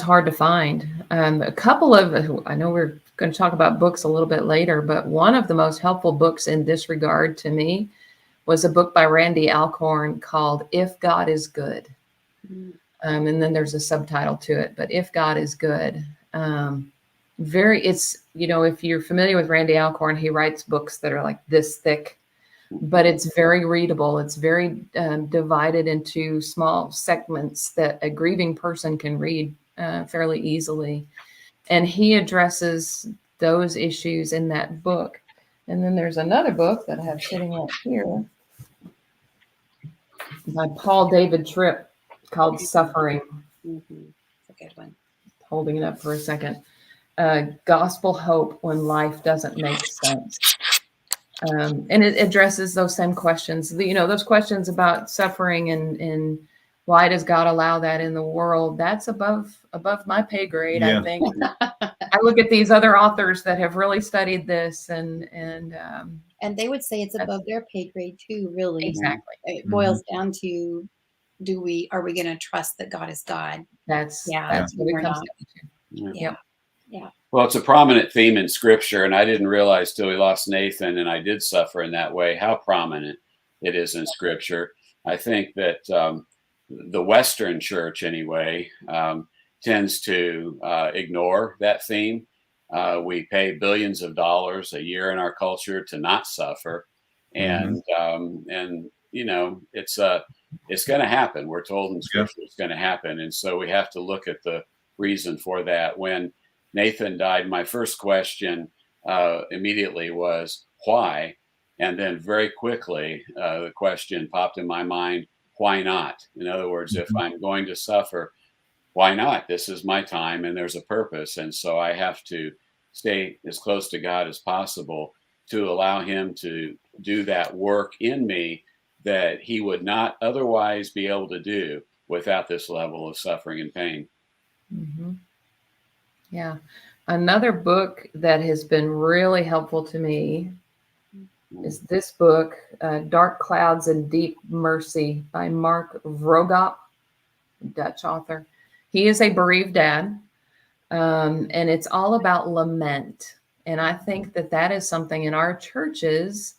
hard to find. A couple of, I know we're going to talk about books a little bit later, but one of the most helpful books in this regard to me was a book by Randy Alcorn called If God is Good. And then there's a subtitle to it, but If God is Good. It's, if you're familiar with Randy Alcorn, he writes books that are like this thick, but it's very readable. It's very divided into small segments that a grieving person can read fairly easily. And he addresses those issues in that book. And then there's another book that I have sitting right here by Paul David Tripp called Suffering. It's a good one. Holding it up for a second. Gospel Hope When Life Doesn't Make Sense. And it addresses those same questions, those questions about suffering and why does God allow that in the world? That's above my pay grade, Yeah. I think. I look at these other authors that have really studied this and they would say it's above their pay grade too, really. Exactly. It boils down to, are we going to trust that God is God? That's what it comes down to. Yeah. Well, it's a prominent theme in Scripture, and I didn't realize till we lost Nathan, and I did suffer in that way, how prominent it is in Scripture. I think that the Western church, anyway, tends to ignore that theme. We pay billions of dollars a year in our culture to not suffer, and it's going to happen. We're told in Scripture it's going to happen, and so we have to look at the reason for that. When Nathan died, my first question immediately was why, and then very quickly the question popped in my mind: why not? In other words, if I'm going to suffer, why not? This is my time, and there's a purpose, and so I have to stay as close to God as possible to allow Him to do that work in me that He would not otherwise be able to do without this level of suffering and pain. Mm-hmm. Yeah. Another book that has been really helpful to me is this book, Dark Clouds and Deep Mercy by Mark Vroegop, Dutch author. He is a bereaved dad, and it's all about lament. And I think that is something in our churches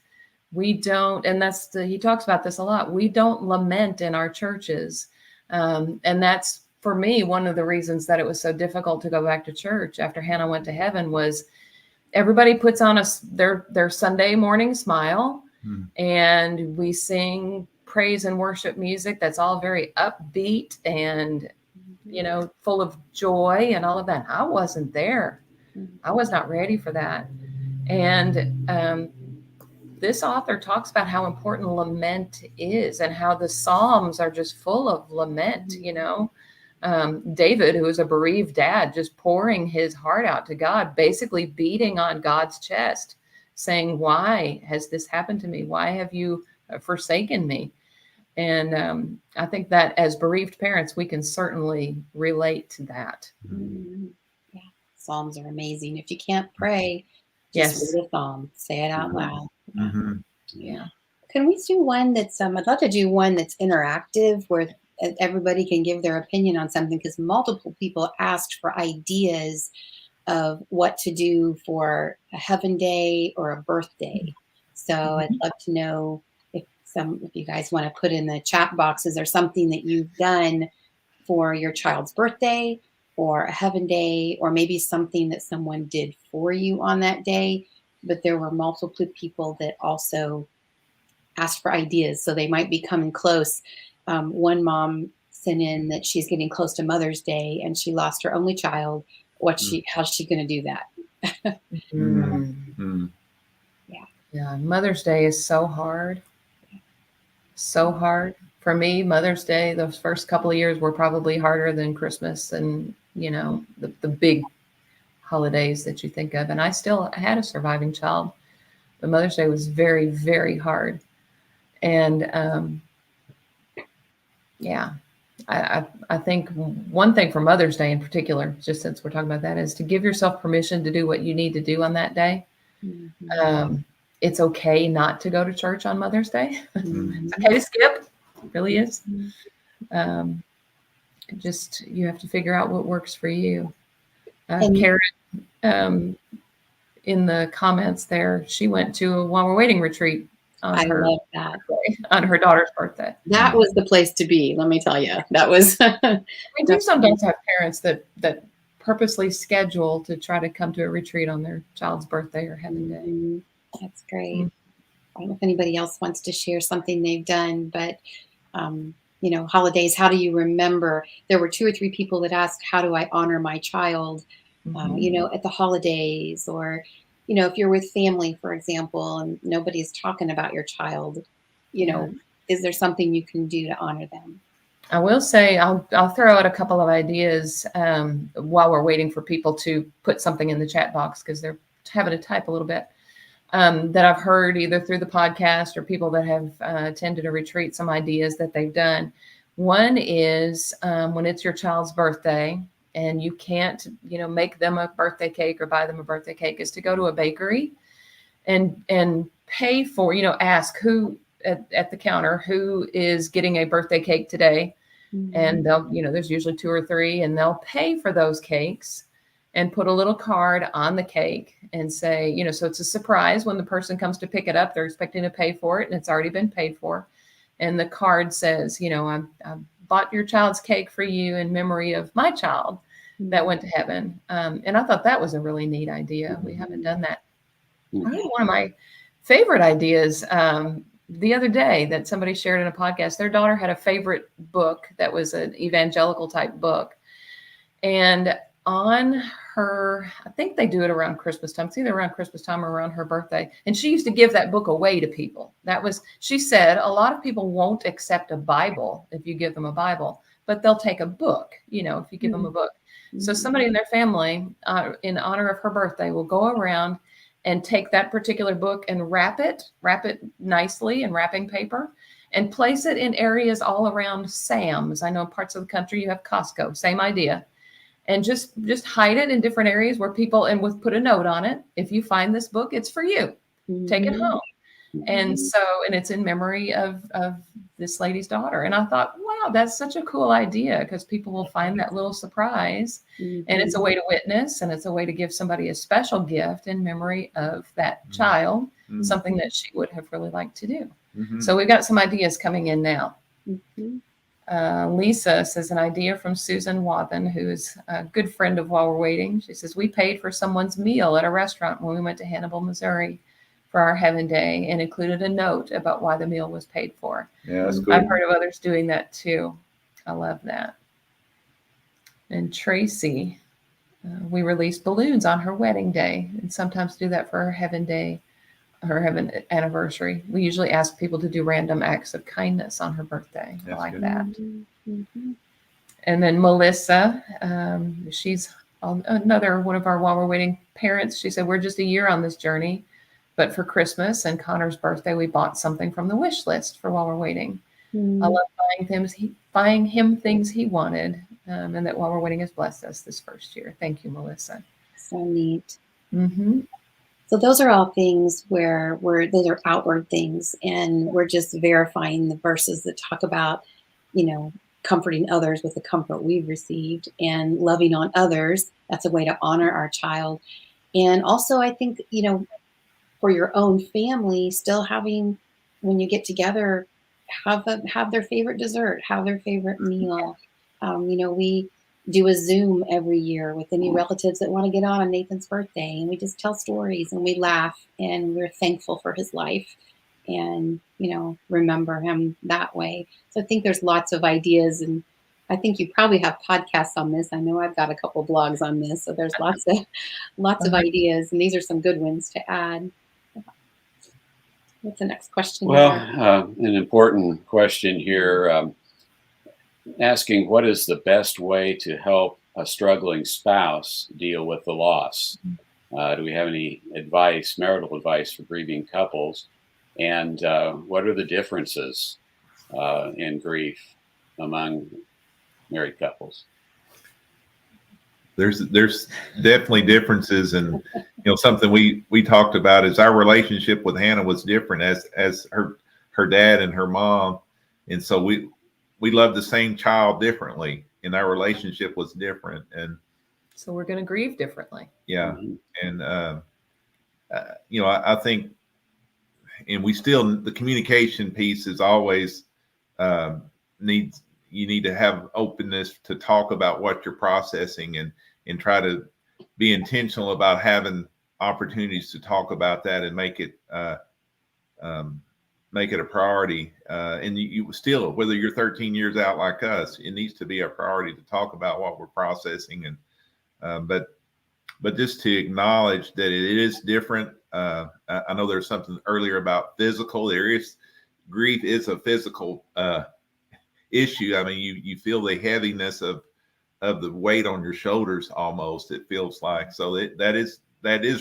we don't, and he talks about this a lot. We don't lament in our churches. And that's, for me, one of the reasons that it was so difficult to go back to church after Hannah went to heaven was everybody puts on their Sunday morning smile, and we sing praise and worship music that's all very upbeat and full of joy and all of that. I wasn't there. I was not ready for that. And this author talks about how important lament is and how the Psalms are just full of lament. David, who is a bereaved dad, just pouring his heart out to God, basically beating on God's chest, saying, why has this happened to me? Why have you forsaken me? And I think that as bereaved parents, we can certainly relate to that. Yeah, Psalms are amazing. If you can't pray, just read a psalm, say it out loud. Yeah. Can we do one that's, I'd love to do one that's interactive where everybody can give their opinion on something, because multiple people asked for ideas of what to do for a heaven day or a birthday. So I'd love to know if you guys want to put in the chat boxes or something that you've done for your child's birthday or a heaven day, or maybe something that someone did for you on that day. But there were multiple people that also asked for ideas. So they might be coming close. One mom sent in that she's getting close to Mother's Day and she lost her only child. How's she going to do that? Yeah. Mother's Day is so hard. So hard. For me, Mother's Day, those first couple of years were probably harder than Christmas and, the big holidays that you think of. And I still had a surviving child, but Mother's Day was very, very hard. And I think one thing for Mother's Day in particular, just since we're talking about that, is to give yourself permission to do what you need to do on that day. It's okay not to go to church on Mother's Day. It's okay to skip. It really is. Um, just you have to figure out what works for you. Karen, in the comments there, she went to a While We're Waiting retreat on I her love that. on her daughter's birthday. That was the place to be. Let me tell you, that was. We do sometimes have parents that purposely schedule to try to come to a retreat on their child's birthday or heaven day. That's great. I don't know if anybody else wants to share something they've done, but holidays, how do you remember? There were 2 or 3 people that asked, how do I honor my child, at the holidays, or, if you're with family, for example, and nobody's talking about your child, is there something you can do to honor them? I will say I'll throw out a couple of ideas while we're waiting for people to put something in the chat box, because they're having to type a little bit, that I've heard either through the podcast or people that have attended a retreat, some ideas that they've done. One is when it's your child's birthday and you can't, make them a birthday cake or buy them a birthday cake, is to go to a bakery and pay for, ask who at the counter, who is getting a birthday cake today. And they'll, there's usually 2 or 3, and they'll pay for those cakes and put a little card on the cake and say, so it's a surprise when the person comes to pick it up. They're expecting to pay for it, and it's already been paid for. And the card says, I bought your child's cake for you in memory of my child that went to heaven. And I thought that was a really neat idea. We haven't done that. I had one of my favorite ideas the other day that somebody shared in a podcast. Their daughter had a favorite book that was an evangelical type book. And on her, I think they do it around Christmas time. It's either around Christmas time or around her birthday. And she used to give that book away to people. She said, a lot of people won't accept a Bible if you give them a Bible, but they'll take a book, if you give them a book. So somebody in their family, in honor of her birthday, will go around and take that particular book and wrap it nicely in wrapping paper and place it in areas all around Sam's. I know parts of the country you have Costco, same idea. And just hide it in different areas where people, and put a note on it. If you find this book, it's for you. Take it home. And it's in memory of this lady's daughter. And I thought, wow, that's such a cool idea, because people will find that little surprise. And it's a way to witness, and it's a way to give somebody a special gift in memory of that child, something that she would have really liked to do. So we've got some ideas coming in now. Lisa says an idea from Susan Wathen, who is a good friend of While We're Waiting. She says, we paid for someone's meal at a restaurant when we went to Hannibal, Missouri for our Heaven Day, and included a note about why the meal was paid for. Yeah, that's cool. I've heard of others doing that too. I love that. And Tracy, we released balloons on her wedding day, and sometimes do that for her Heaven Day, her Heaven anniversary. We usually ask people to do random acts of kindness on her birthday. I like that. And then Melissa, she's another one of our While We're Waiting parents. She said, we're just a year on this journey, but for Christmas and Connor's birthday, we bought something from the wish list for While We're Waiting. I love buying him things he wanted, and that While We're Waiting has blessed us this first year. Thank you, Melissa. So neat. So those are all things where those are outward things, and we're just verifying the verses that talk about, comforting others with the comfort we've received, and loving on others. That's a way to honor our child. And also, I think, for your own family, still having, when you get together, have their favorite dessert, have their favorite meal. We do a Zoom every year with any relatives that want to get on Nathan's birthday, and we just tell stories and we laugh, and we're thankful for his life, and remember him that way. So I think there's lots of ideas, and I think you probably have podcasts on this. I know I've got a couple blogs on this, so there's lots of ideas, and these are some good ones to add. What's the next question? Well, an important question here. Asking, what is the best way to help a struggling spouse deal with the loss? Do we have any advice, marital advice for grieving couples? And what are the differences in grief among married couples? There's definitely differences, and something we talked about is our relationship with Hannah was different as her dad and her mom And so we loved the same child differently, and our relationship was different. And So we're going to grieve differently. yeah, Mhm. and I think, and the communication piece is always um, needs. You need to have openness to talk about what you're processing, and try to be intentional about having opportunities to talk about that and make it a priority. And you still, whether you're 13 years out like us, it needs to be a priority to talk about what we're processing. And but just to acknowledge that it is different. I know there's something earlier about physical. Grief is a physical issue. I mean, you feel the heaviness of the weight on your shoulders almost, it feels like. So that is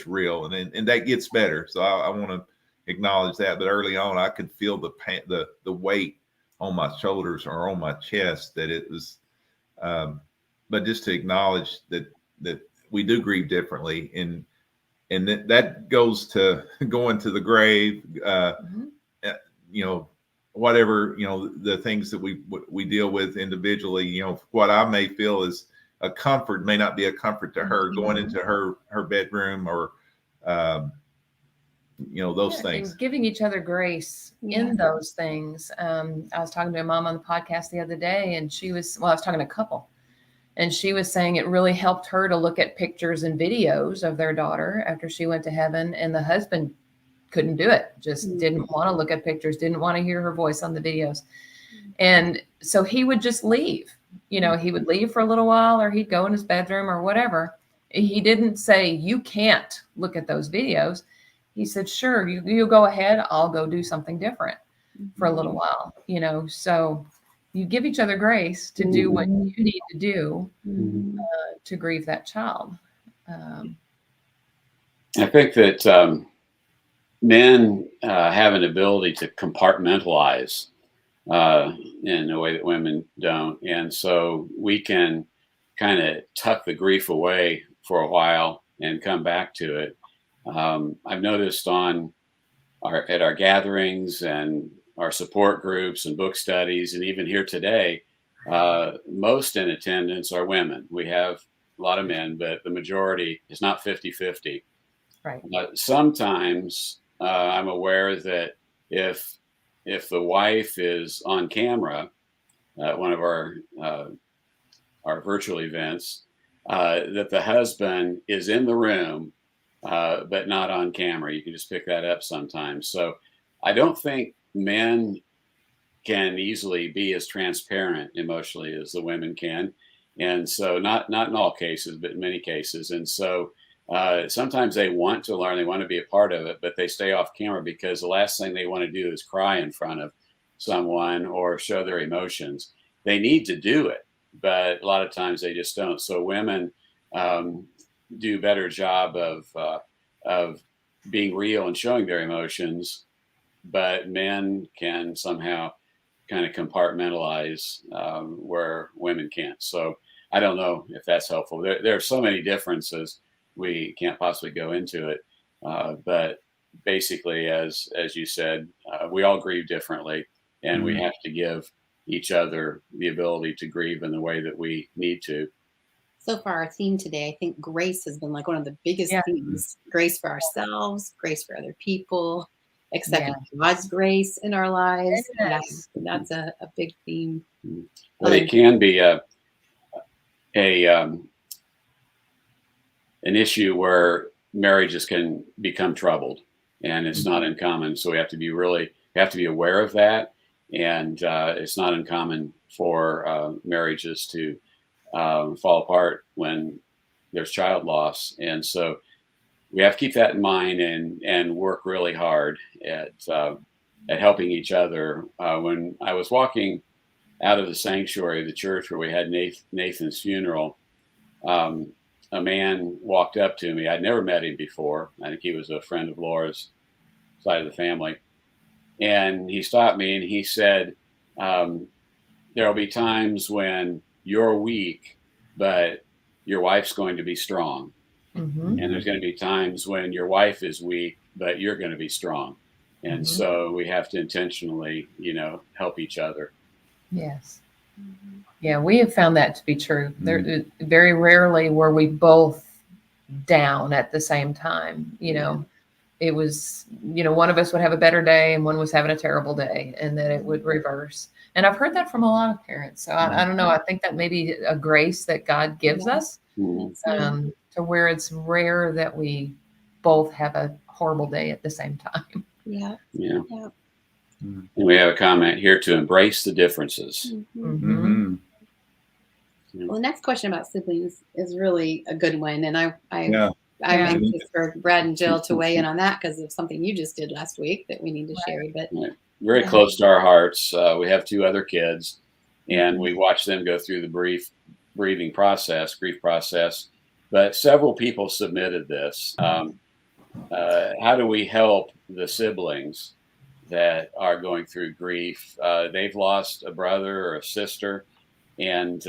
real, and that gets better. So I want to acknowledge that. But early on, I could feel the pain, the weight on my shoulders or on my chest, that it was. But just to acknowledge that we do grieve differently, and that goes to going to the grave. Whatever, the things that we deal with individually, what I may feel is a comfort may not be a comfort to her, going into her bedroom, or those things. And giving each other grace in those things. I was talking to a mom on the podcast the other day, and I was talking to a couple, and she was saying it really helped her to look at pictures and videos of their daughter after she went to heaven, and the husband couldn't do it, just didn't want to look at pictures, didn't want to hear her voice on the videos. And so he would just leave. He would leave for a little while, or he'd go in his bedroom or whatever. He didn't say, you can't look at those videos. He said, sure, you go ahead, I'll go do something different for a little while. So you give each other grace to do what you need to do to grieve that child. I think that men have an ability to compartmentalize in a way that women don't. And so we can kind of tuck the grief away for a while and come back to it. I've noticed at our gatherings and our support groups and book studies, and even here today, most in attendance are women. We have a lot of men, but the majority is not 50-50. Right. Sometimes I'm aware that if the wife is on camera at one of our virtual events, that the husband is in the room, but not on camera. You can just pick that up sometimes. So I don't think men can easily be as transparent emotionally as the women can. And so not in all cases, but in many cases. And so sometimes they want to learn, they want to be a part of it, but they stay off camera because the last thing they want to do is cry in front of someone or show their emotions. They need to do it, but a lot of times they just don't. So women do a better job of being real and showing their emotions, but men can somehow kind of compartmentalize where women can't. So I don't know if that's helpful. There are so many differences. We can't possibly go into it. But basically, as you said, we all grieve differently, and we have to give each other the ability to grieve in the way that we need to. So far, our theme today, I think grace has been like one of the biggest themes. Grace for ourselves, grace for other people, accepting God's grace in our lives. Yes. That's a big theme. But it can be an issue where marriages can become troubled, and it's not uncommon. So we have to be aware of that, and it's not uncommon for marriages to fall apart when there's child loss. And so we have to keep that in mind and work really hard at helping each other. When I was walking out of the sanctuary of the church where we had Nathan's funeral, a man walked up to me. I'd never met him before. I think he was a friend of Laura's side of the family. And he stopped me and he said, there'll be times when you're weak, but your wife's going to be strong. Mm-hmm. And there's going to be times when your wife is weak, but you're going to be strong. And so we have to intentionally, help each other Yes. Mhm. Yeah, we have found that to be true. There, Mm-hmm. very rarely were we both down at the same time. It was, one of us would have a better day and one was having a terrible day, and then it would reverse. And I've heard that from a lot of parents. So I don't know. I think that may be a grace that God gives Yeah. us, Mhm. to where it's rare that we both have a horrible day at the same time. Yeah. Yeah. Yeah. And we have a comment here to embrace the differences. Mhm. Mm-hmm. Well, the next question about siblings is really a good one, and I'm Yeah. Yeah. anxious for Brad and Jill to weigh in on that because of something you just did last week that we need to share. But Right. Very Yeah. close to our hearts. We have two other kids, and Mhm. we watch them go through the grief process. But several people submitted this. How do we help the siblings that are going through grief? They've lost a brother or a sister, and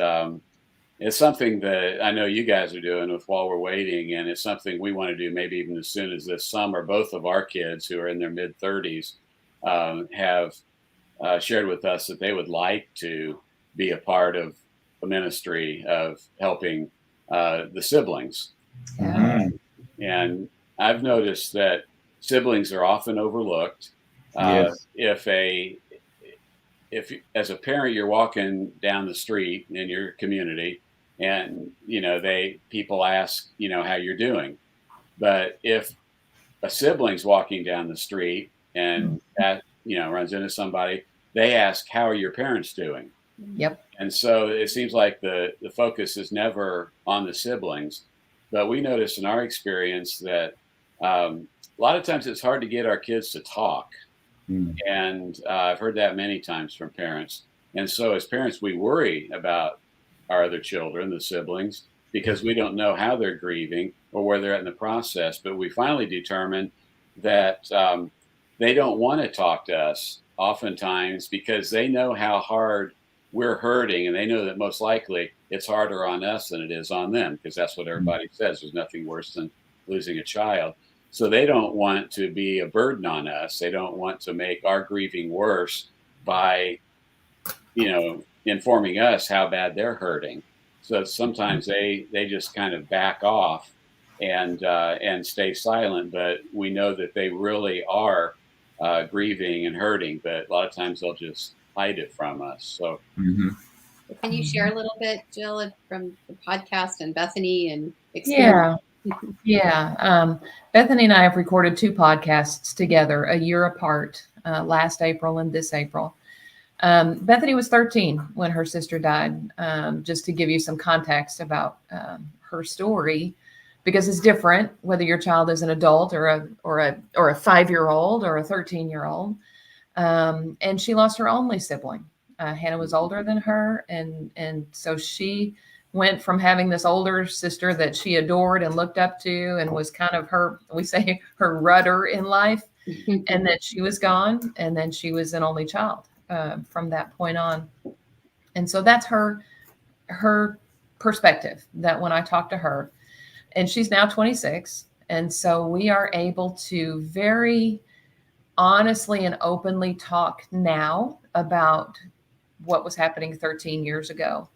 it's something that I know you guys are doing with While We're Waiting, and it's something we want to do maybe even as soon as this summer. Both of our kids, who are in their mid 30s, have shared with us that they would like to be a part of a ministry of helping the siblings. Yeah. And I've noticed that siblings are often overlooked. Yes. If as a parent you're walking down the street in your community, and people ask how you're doing, but if a sibling's walking down the street and that runs into somebody, they ask, how are your parents doing? Yep. And so it seems like the focus is never on the siblings. But we noticed in our experience that a lot of times it's hard to get our kids to talk. Mm. And I've heard that many times from parents. And so as parents, we worry about our other children, the siblings, because we don't know how they're grieving or where they're at in the process. But we finally determined that they don't want to talk to us oftentimes because they know how hard we're hurting, and they know that most likely it's harder on us than it is on them, because that's what everybody says. There's nothing worse than losing a child. So they don't want to be a burden on us. They don't want to make our grieving worse by, informing us how bad they're hurting. So sometimes they just kind of back off and stay silent. But we know that they really are grieving and hurting. But a lot of times they'll just hide it from us. So Mm-hmm. Can you share a little bit, Jill, from the podcast and Bethany and experience? Yeah. Yeah. Bethany and I have recorded 2 podcasts together a year apart, last April and this April. Bethany was 13 when her sister died. Just to give you some context about her story, because it's different whether your child is an adult or a 5-year-old or a 13-year-old. And she lost her only sibling. Hannah was older than her, and so she went from having this older sister that she adored and looked up to and was kind of her rudder in life, and then she was gone, and then she was an only child from that point on. And so that's her perspective, that when I talk to her, and she's now 26, and so we are able to very honestly and openly talk now about what was happening 13 years ago.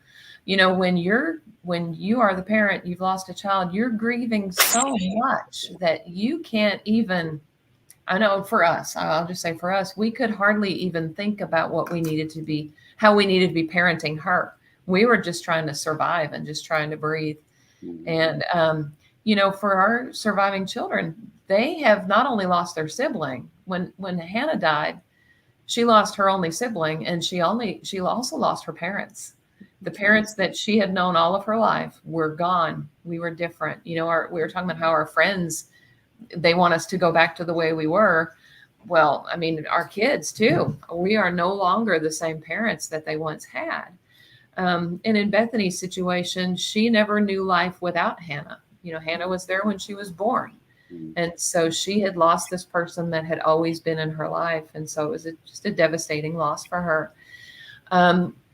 When you are the parent, you've lost a child, you're grieving so much that you can't even, I know for us, I'll just say for us, we could hardly even think about how we needed to be parenting her. We were just trying to survive and just trying to breathe. And, for our surviving children, they have not only lost their sibling. When Hannah died, she lost her only sibling, and she also lost her parents. The parents that she had known all of her life were gone. We were different. We were talking about how our friends, they want us to go back to the way we were. Well, I mean, our kids too. We are no longer the same parents that they once had. And in Bethany's situation, she never knew life without Hannah. Hannah was there when she was born. And so she had lost this person that had always been in her life. And so it was just a devastating loss for her.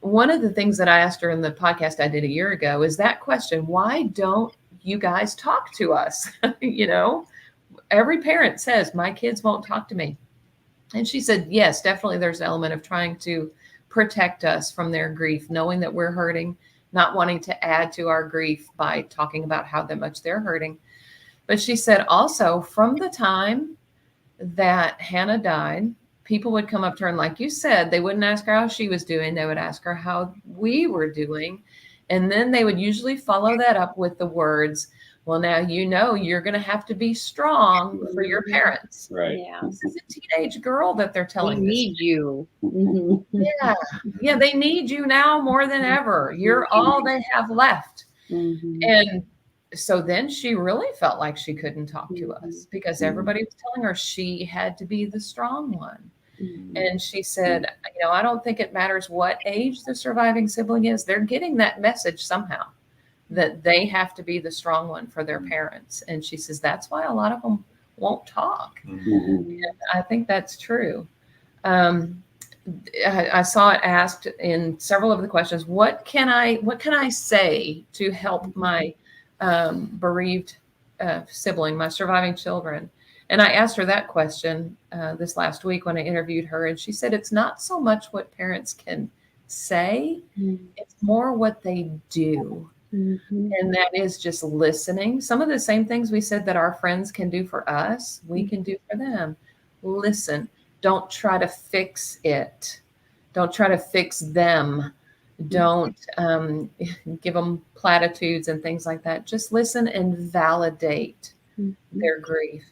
One of the things that I asked her in the podcast I did a year ago is that question: why don't you guys talk to us? Every parent says, my kids won't talk to me. And she said, yes, definitely there's an element of trying to protect us from their grief, knowing that we're hurting, not wanting to add to our grief by talking about how much they're hurting. But she said also, from the time that Hannah died, people would come up to her, and like you said, they wouldn't ask her how she was doing. They would ask her how we were doing. And then they would usually follow that up with the words, well, now you're going to have to be strong for your parents. Right. Yeah. This is a teenage girl that they're They telling this. need you. Yeah, they need you now more than ever. You're all they have left. And so then she really felt like she couldn't talk to us because everybody was telling her she had to be the strong one. And she said, I don't think it matters what age the surviving sibling is. They're getting that message somehow that they have to be the strong one for their parents. And she says, that's why a lot of them won't talk. And I think that's true. I saw it asked in several of the questions, what can I say to help my bereaved sibling, my surviving children? And I asked her that question this last week when I interviewed her, and she said it's not so much what parents can say, it's more what they do. And that is just listening. Some of the same things we said that our friends can do for us, we can do for them. Listen. Don't try to fix it. Don't try to fix them. Don't give them platitudes and things like that. Just listen and validate their grief.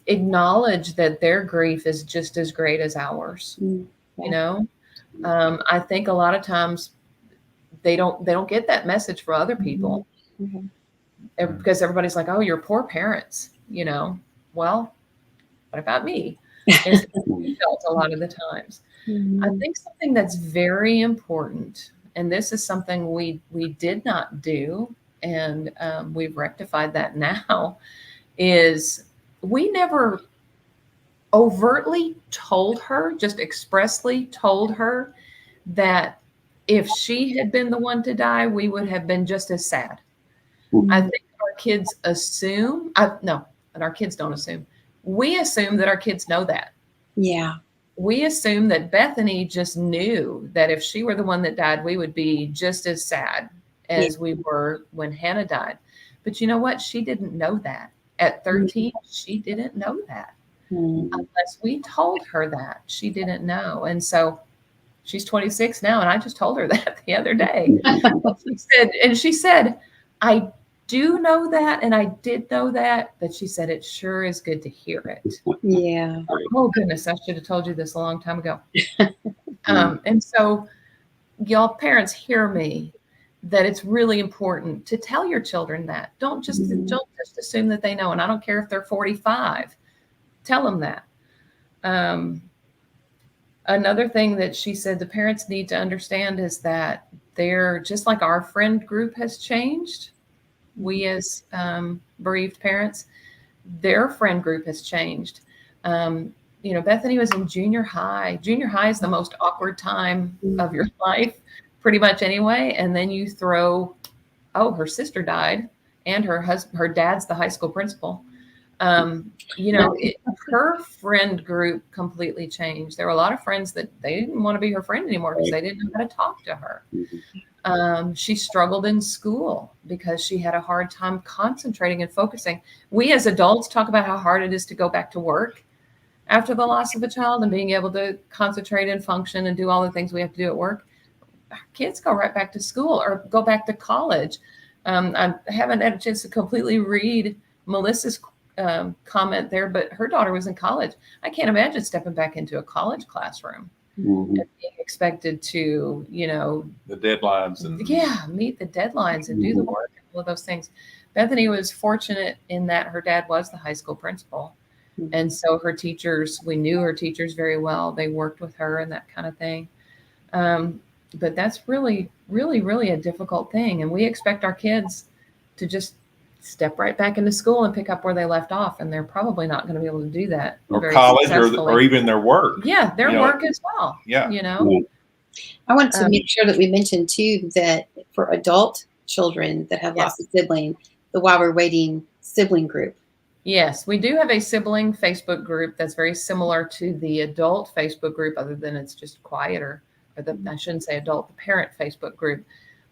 Acknowledge that their grief is just as great as ours. I think a lot of times they don't get that message from other people because everybody's like, oh, you're poor parents. Well, what about me? Is felt a lot of the times. I think something that's very important, and this is something we did not do, and we've rectified that now, is we never overtly told her, just expressly told her that if she had been the one to die, we would have been just as sad. I think our kids assume, and our kids don't assume. We assume that our kids know that. Yeah. We assume that Bethany just knew that if she were the one that died, we would be just as sad as we were when Hannah died. But you know what? She didn't know that. At 13, she didn't know that. Unless we told her that. She didn't know. And so she's 26 now, and I just told her that the other day. She said, I do know that, and I did know that, but she said it sure is good to hear it. Yeah. Oh goodness, I should have told you this a long time ago. And so, y'all parents, hear me, that it's really important to tell your children that. Don't just assume that they know, and I don't care if they're 45. Tell them that. Another thing that she said the parents need to understand is that they're just like our friend group has changed. We as bereaved parents, their friend group has changed. Bethany was in junior high. Junior high is the most awkward time of your life, pretty much anyway. And then you throw, her sister died, and her dad's the high school principal. Her friend group completely changed. There were a lot of friends that they didn't want to be her friend anymore because they didn't know how to talk to her. She struggled in school because she had a hard time concentrating and focusing. We as adults talk about how hard it is to go back to work after the loss of a child and being able to concentrate and function and do all the things we have to do at work. Our kids go right back to school or go back to college. I haven't had a chance to completely read Melissa's comment there, but her daughter was in college. I can't imagine stepping back into a college classroom and being expected to, the deadlines and meet the deadlines and do the work and all of those things. Bethany was fortunate in that her dad was the high school principal. And so we knew her teachers very well. They worked with her and that kind of thing. But that's really, really, really a difficult thing. And we expect our kids to just step right back into school and pick up where they left off. And they're probably not going to be able to do that. Or college or even their work. Yeah, their work as well. Yeah. I want to make sure that we mention too that for adult children that have lost a sibling, the While We're Waiting sibling group. Yes, we do have a sibling Facebook group that's very similar to the adult Facebook group, other than it's just quieter. I shouldn't say adult, the parent Facebook group.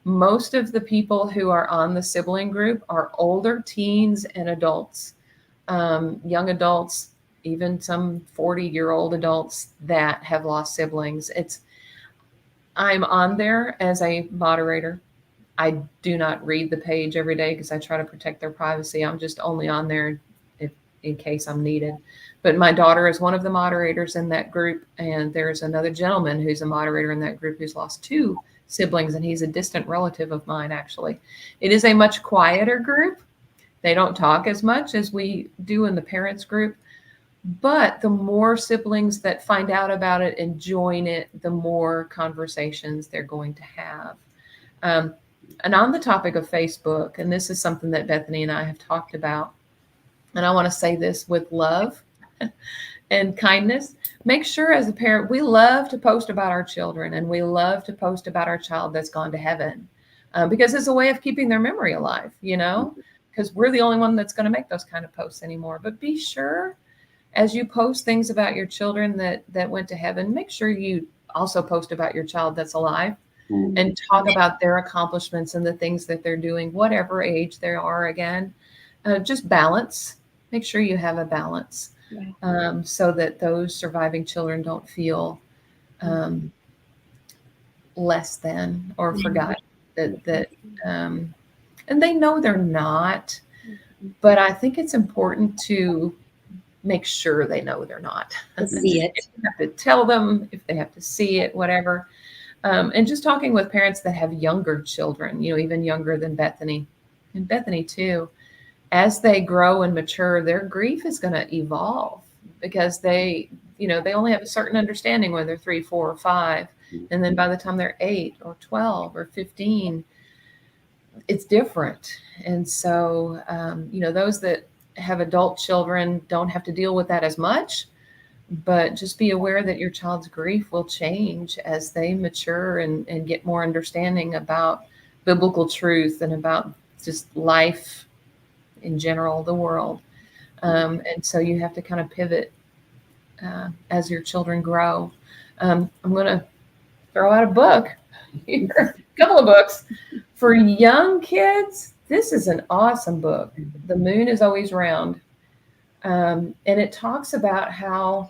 Most of the people who are on the sibling group are older teens and adults, young adults, even some 40-year-old adults that have lost siblings. I'm on there as a moderator. I do not read the page every day because I try to protect their privacy. I'm just only on there in case I'm needed. But my daughter is one of the moderators in that group, and there's another gentleman who's a moderator in that group who's lost 2 siblings, and he's a distant relative of mine, actually. It is a much quieter group. They don't talk as much as we do in the parents group, but the more siblings that find out about it and join it, the more conversations they're going to have. And on the topic of Facebook, and this is something that Bethany and I have talked about, and I want to say this with love and kindness, make sure as a parent, we love to post about our children, and we love to post about our child that's gone to heaven, because it's a way of keeping their memory alive, because we're the only one that's going to make those kind of posts anymore. But be sure as you post things about your children that went to heaven, make sure you also post about your child that's alive. And talk about their accomplishments and the things that they're doing, whatever age they are. Again, just balance. Make sure you have a balance, so that those surviving children don't feel less than or forgotten. And they know they're not. But I think it's important to make sure they know they're not. See it. If you have to tell them, if they have to see it, whatever. And just talking with parents that have younger children, even younger than Bethany, and Bethany too, as they grow and mature, their grief is going to evolve because they only have a certain understanding when they're 3, 4, or 5. And then by the time they're 8 or 12 or 15, it's different. And so, those that have adult children don't have to deal with that as much. But just be aware that your child's grief will change as they mature and get more understanding about biblical truth and about just life in general, the world. And so you have to kind of pivot as your children grow. I'm going to throw out a book here, a couple of books. For young kids, this is an awesome book. The Moon is Always Round. And it talks about how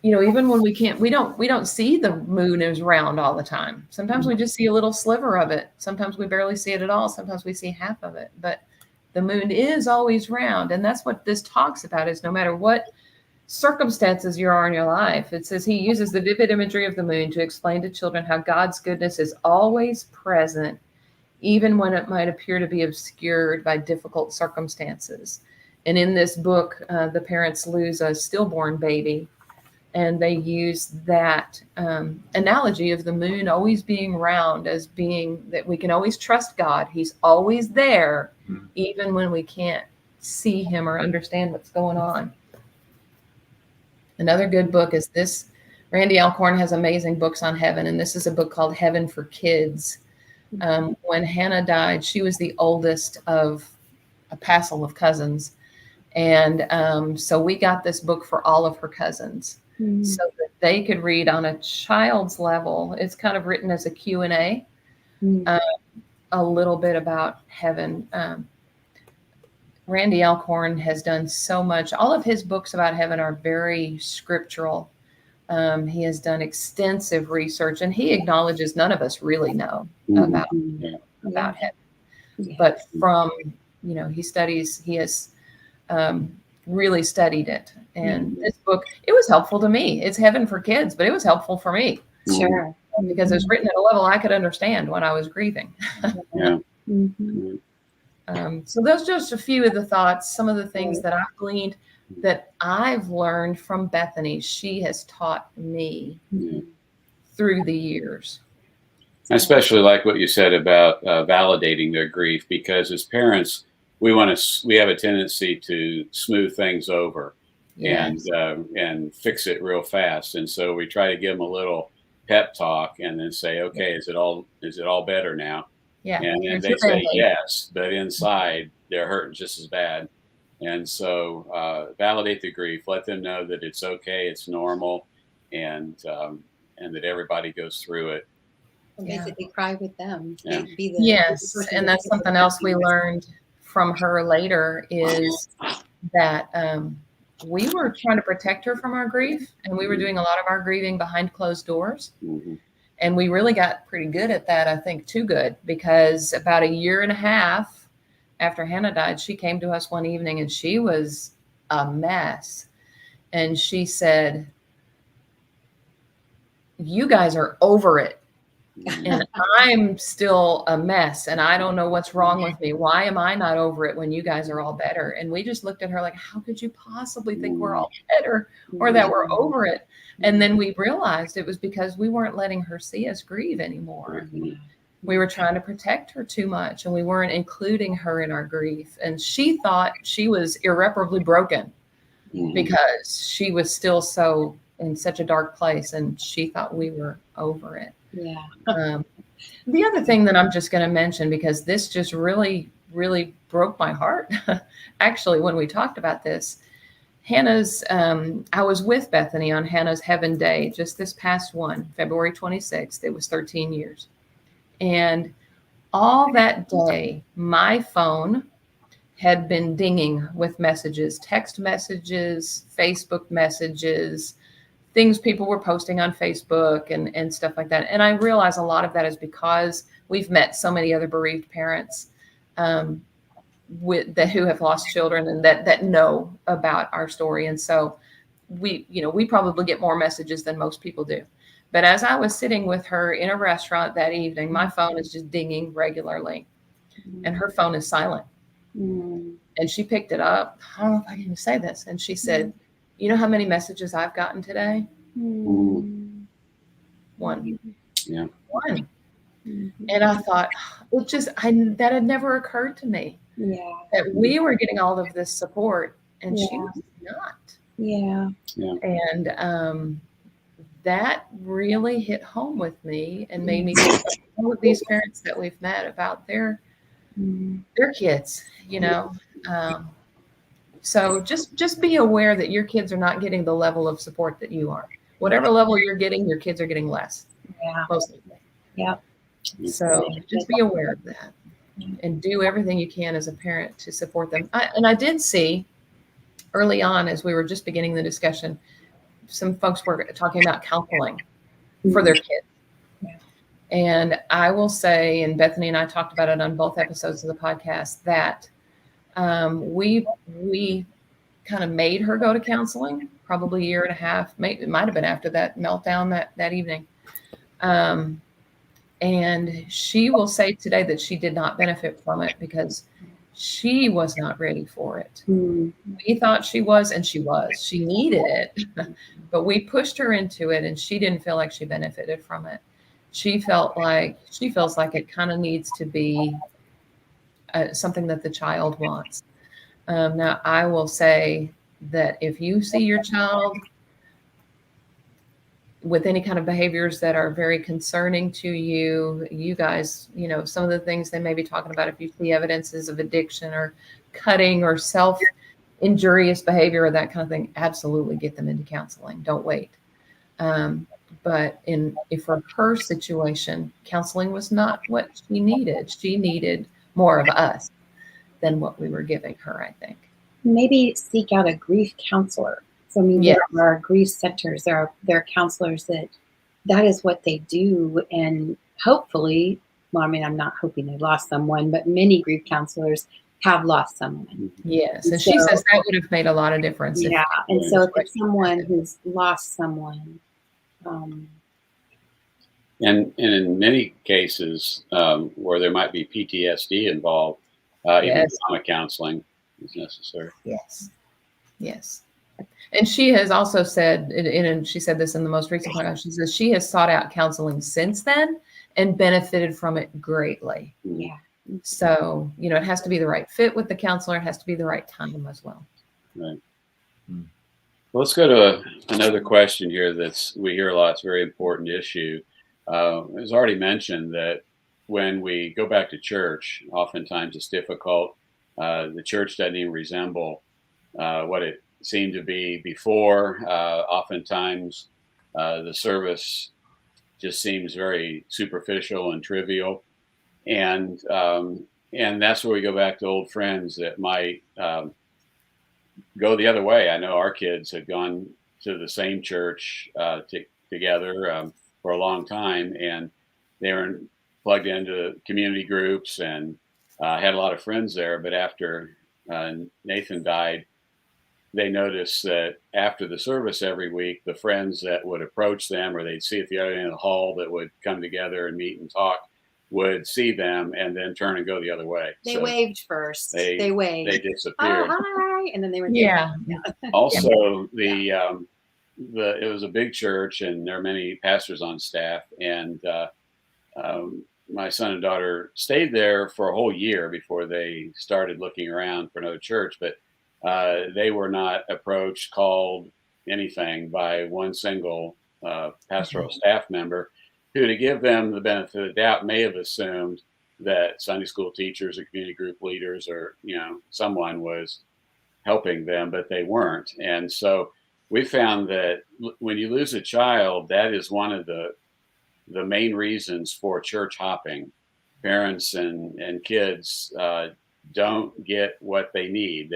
even when we don't see the moon is round all the time. Sometimes we just see a little sliver of it. Sometimes we barely see it at all. Sometimes we see half of it, but the moon is always round. And that's what this talks about, is no matter what circumstances you are in your life, it says he uses the vivid imagery of the moon to explain to children how God's goodness is always present, even when it might appear to be obscured by difficult circumstances. And in this book, the parents lose a stillborn baby, and they use that analogy of the moon always being round as being that we can always trust God. He's always there, even when we can't see him or understand what's going on. Another good book is this. Randy Alcorn has amazing books on heaven, and this is a book called Heaven for Kids. When Hannah died, she was the oldest of a passel of cousins. And so we got this book for all of her cousins so that they could read on a child's level. It's kind of written as a Q&A, a little bit about heaven. Randy Alcorn has done so much. All of his books about heaven are very scriptural. He has done extensive research, and he acknowledges none of us really know about heaven. Yeah. But from, he has really studied it. And this book, it was helpful to me. It's Heaven for Kids, but it was helpful for me. Sure. Because it's written at a level I could understand when I was grieving. Yeah. So those are just a few of the thoughts, some of the things that I've gleaned that I've learned from Bethany. She has taught me through the years. I especially like what you said about validating their grief, because as parents, we have a tendency to smooth things over and fix it real fast. And so we try to give them a little pep talk and then say, okay, is it all better now? Yeah. And they say yes, but inside they're hurting just as bad. And so validate the grief, let them know that it's okay, it's normal. and that everybody goes through it. Basically cry with them. Yeah. Be the Yes, person and that that's feels something the else we pain. learned from her later is that we were trying to protect her from our grief, and we were doing a lot of our grieving behind closed doors. Mm-hmm. And we really got pretty good at that, I think too good, because about a year and a half after Hannah died, she came to us one evening and she was a mess. And she said, "You guys are over it. And I'm still a mess, and I don't know what's wrong with me. Why am I not over it when you guys are all better?" And we just looked at her like, how could you possibly think we're all better or that we're over it? And then we realized it was because we weren't letting her see us grieve anymore. We were trying to protect her too much, and we weren't including her in our grief. And she thought she was irreparably broken because she was still so in such a dark place, and she thought we were over it. Yeah. The other thing that I'm just going to mention, because this just really, really broke my heart, actually, when we talked about this, Hannah's, I was with Bethany on Hannah's Heaven Day, just this past one, February 26th. It was 13 years. And all that day, my phone had been dinging with messages, text messages, Facebook messages, things people were posting on Facebook and stuff like that. And I realize a lot of that is because we've met so many other bereaved parents who have lost children and that know about our story. And so we probably get more messages than most people do. But as I was sitting with her in a restaurant that evening, my phone is just dinging regularly and her phone is silent. And she picked it up. I don't know if I can say this. And she said, "You know how many messages I've gotten today?" One. Yeah. One. And I thought, that had never occurred to me. Yeah. That we were getting all of this support and she was not. Yeah. And that really hit home with me and made me think about all of these parents that we've met about their kids, so just be aware that your kids are not getting the level of support that you are. Whatever level you're getting, your kids are getting less. Yeah. Mostly. Yeah. So just be aware of that and do everything you can as a parent to support them. I did see early on, as we were just beginning the discussion, some folks were talking about counseling for their kids. And I will say, and Bethany and I talked about it on both episodes of the podcast, that we kind of made her go to counseling probably a year and a half. It might have been after that meltdown that evening. And she will say today that she did not benefit from it because she was not ready for it. We thought she was, and she was. She needed it, but we pushed her into it, and she didn't feel like she benefited from it. She feels like it kind of needs to be something that the child wants. Now, I will say that if you see your child with any kind of behaviors that are very concerning to you guys, some of the things they may be talking about, if you see evidences of addiction or cutting or self-injurious behavior or that kind of thing, absolutely get them into counseling. Don't wait. But if for her situation, counseling was not what she needed. She needed more of us than what we were giving her, I think. Maybe seek out a grief counselor. So, there are grief centers, there are counselors that is what they do. And hopefully, I'm not hoping they lost someone, but many grief counselors have lost someone. Yes. And she says that would have made a lot of difference. Yeah. And so if it's someone who's lost someone, and in many cases where there might be PTSD involved, even trauma counseling is necessary. Yes. And she has also said, and she said this in the most recent podcast, she says she has sought out counseling since then and benefited from it greatly. Yeah. So, it has to be the right fit with the counselor. It has to be the right time as well. Right. Well, let's go to another question here we hear a lot. It's a very important issue. It was already mentioned that when we go back to church, oftentimes it's difficult. The church doesn't even resemble what it seemed to be before. Oftentimes The service just seems very superficial and trivial, and that's where we go back to old friends that might go the other way. I know our kids have gone to the same church together for a long time, and they were plugged into community groups and had a lot of friends there. But after Nathan died, they noticed that after the service every week, the friends that would approach them or they'd see at the other end of the hall that would come together and meet and talk would see them and then turn and go the other way. They waved first. They waved. They disappeared. Oh, hi. And then they were Yeah. Also, it was a big church and there are many pastors on staff. And my son and daughter stayed there for a whole year before they started looking around for another church. But they were not approached, called, anything by one single pastoral staff member who, to give them the benefit of the doubt, may have assumed that Sunday school teachers or community group leaders or, someone was helping them, but they weren't. And so we found that when you lose a child, that is one of the main reasons for church hopping. Parents and kids don't get what they need.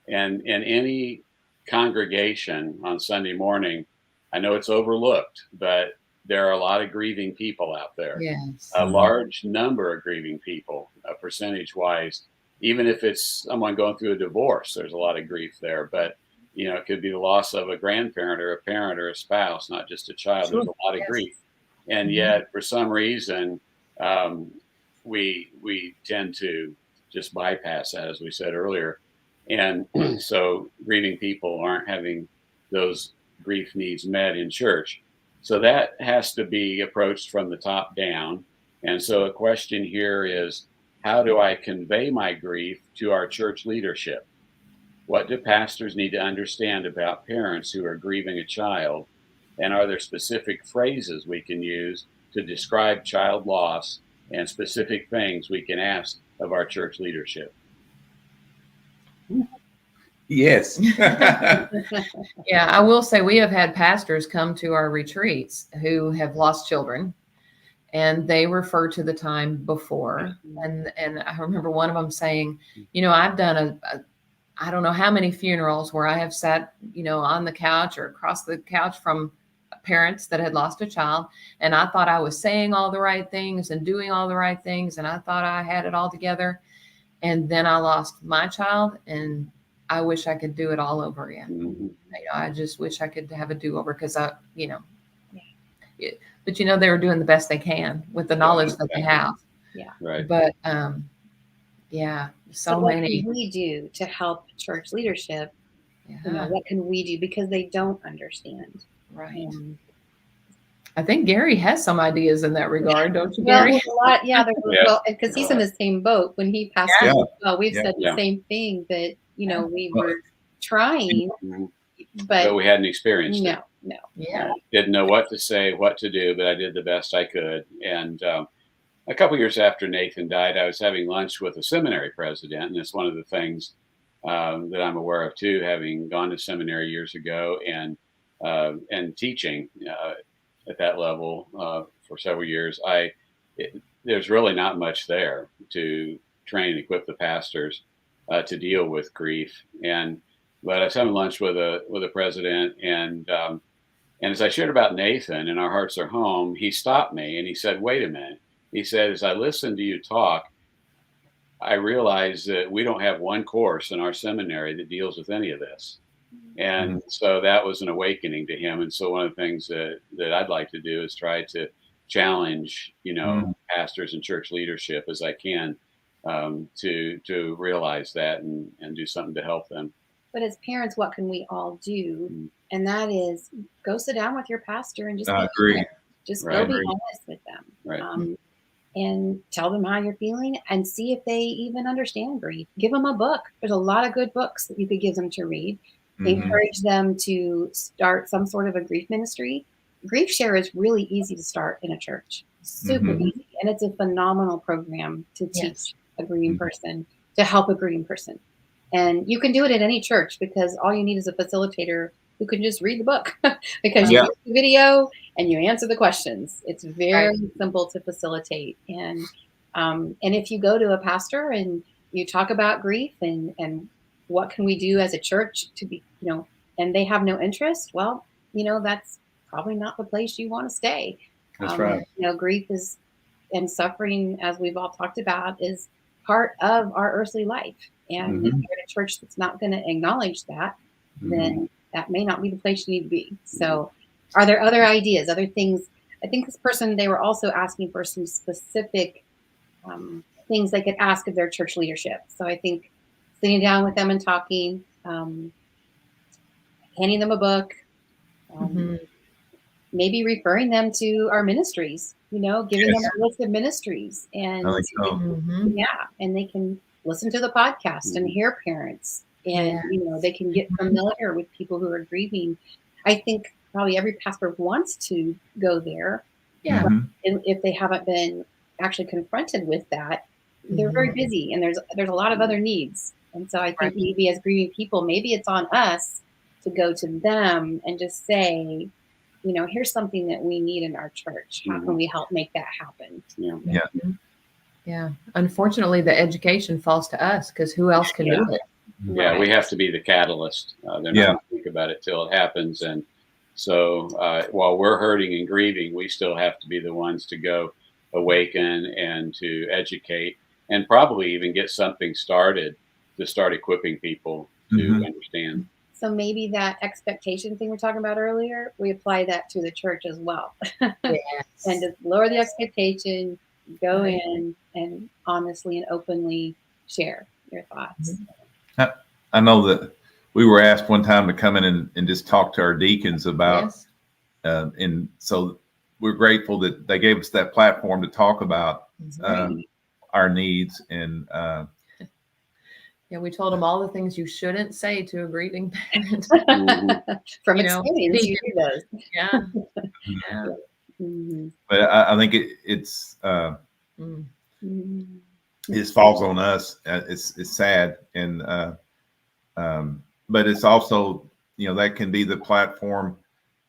And in any congregation on Sunday morning, I know it's overlooked, but there are a lot of grieving people out there. Yes. A large number of grieving people, percentage-wise. Even if it's someone going through a divorce, there's a lot of grief there. But, it could be the loss of a grandparent or a parent or a spouse, not just a child. Sure. There's a lot of grief. And yet, for some reason, we tend to just bypass that, as we said earlier. And so grieving people aren't having those grief needs met in church. So that has to be approached from the top down. And so a question here is, how do I convey my grief to our church leadership? What do pastors need to understand about parents who are grieving a child? And are there specific phrases we can use to describe child loss and specific things we can ask of our church leadership? Yes. Yeah, I will say we have had pastors come to our retreats who have lost children, and they refer to the time before. And I remember one of them saying, I've done I don't know how many funerals where I have sat, on the couch or across the couch from parents that had lost a child. And I thought I was saying all the right things and doing all the right things. And I thought I had it all together. And then I lost my child, and I wish I could do it all over again. Mm-hmm. I just wish I could have a do-over because but they were doing the best they can with the knowledge that they have. Yeah. Right. But so what many. can we do to help church leadership? Yeah. What can we do because they don't understand? Right. I think Gary has some ideas in that regard, don't you, Gary? Well, well, because he's in the same boat. When he passed away, well, we've said the same thing, that we were trying, but we hadn't experienced it. No. Yeah. Didn't know what to say, what to do, but I did the best I could. And a couple years after Nathan died, I was having lunch with a seminary president, and it's one of the things that I'm aware of too, having gone to seminary years ago and teaching at that level for several years. There's really not much there to train and equip the pastors to deal with grief. But I was having lunch with a president, and as I shared about Nathan and Our Hearts Are Home, he stopped me and he said, "Wait a minute." He said, "As I listened to you talk, I realized that we don't have one course in our seminary that deals with any of this." And so that was an awakening to him. And so one of the things that I'd like to do is try to challenge, pastors and church leadership as I can to realize that and do something to help them. But as parents, what can we all do? And that is go sit down with your pastor and just agree. Just Right. go be honest with them. Right. And tell them how you're feeling and see if they even understand grief. Give them a book. There's a lot of good books that you could give them to read. Encourage them to start some sort of a grief ministry. Grief Share is really easy to start in a church. Super easy. And it's a phenomenal program to teach a grieving person, to help a grieving person. And you can do it at any church because all you need is a facilitator who can just read the book because Yeah. you watch the video and you answer the questions. It's very simple to facilitate. And if you go to a pastor and you talk about grief and what can we do as a church to be, and they have no interest, well, that's probably not the place you want to stay. That's right. Grief is, and suffering, as we've all talked about, is part of our earthly life. And if you're in a church that's not going to acknowledge that, then that may not be the place you need to be. So are there other ideas, other things? I think this person, they were also asking for some specific things they could ask of their church leadership. So I think sitting down with them and talking, handing them a book, maybe referring them to our ministries, giving them a list of ministries, and and they can listen to the podcast and hear parents, and they can get familiar with people who are grieving. I think probably every pastor wants to go there. Yeah. And if they haven't been actually confronted with that, they're very busy, and there's a lot of other needs. And so I think maybe as grieving people, maybe it's on us to go to them and just say, here's something that we need in our church. How can we help make that happen? Yeah. Unfortunately, the education falls to us because who else can do it? Yeah, we have to be the catalyst. They're not going to think about it till it happens. And so while we're hurting and grieving, we still have to be the ones to go awaken and to educate and probably even get something started to start equipping people to understand. So maybe that expectation thing we're talking about earlier, we apply that to the church as well. And just lower the expectation, go in and honestly and openly share your thoughts. I know that we were asked one time to come in and just talk to our deacons about, and so we're grateful that they gave us that platform to talk about our needs. And we told them all the things you shouldn't say to a grieving parent. From experience, you do those. But I think it falls on us. It's sad, and but it's also that can be the platform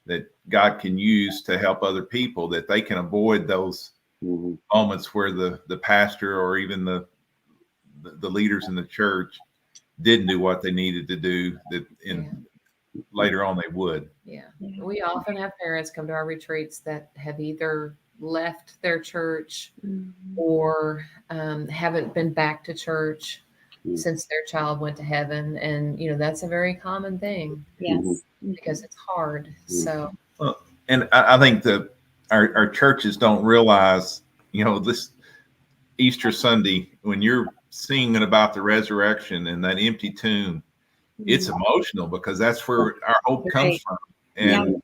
that God can use to help other people, that they can avoid those moments where the pastor or even the leaders in the church didn't do what they needed to do, that later on they would. We often have parents come to our retreats that have either left their church or haven't been back to church since their child went to heaven, and that's a very common thing. Because it's hard. So and I think that our churches don't realize, this Easter Sunday, when you're singing about the resurrection and that empty tomb, it's emotional because that's where our hope comes from. And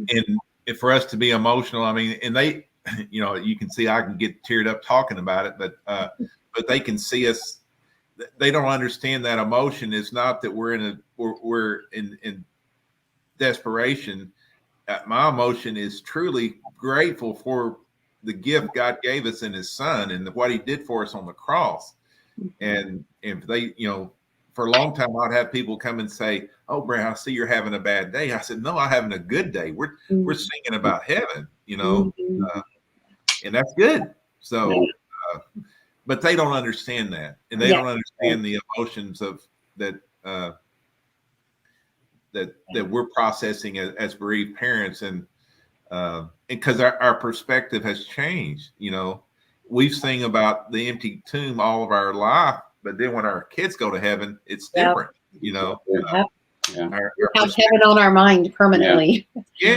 and for us to be emotional, I mean, and they, you can see I can get teared up talking about it, but they can see us. They don't understand that emotion is not that we're in desperation. My emotion is truly grateful for the gift God gave us in His Son and what He did for us on the cross. And if they, for a long time, I'd have people come and say, "Oh, Brad, I see you're having a bad day." I said, "No, I'm having a good day. We're singing about heaven, and that's good." So, but they don't understand that, and they don't understand the emotions of that that we're processing as bereaved parents, and because our perspective has changed. We've sing about the empty tomb all of our life, but then when our kids go to heaven, it's different. We have heaven on our mind permanently. We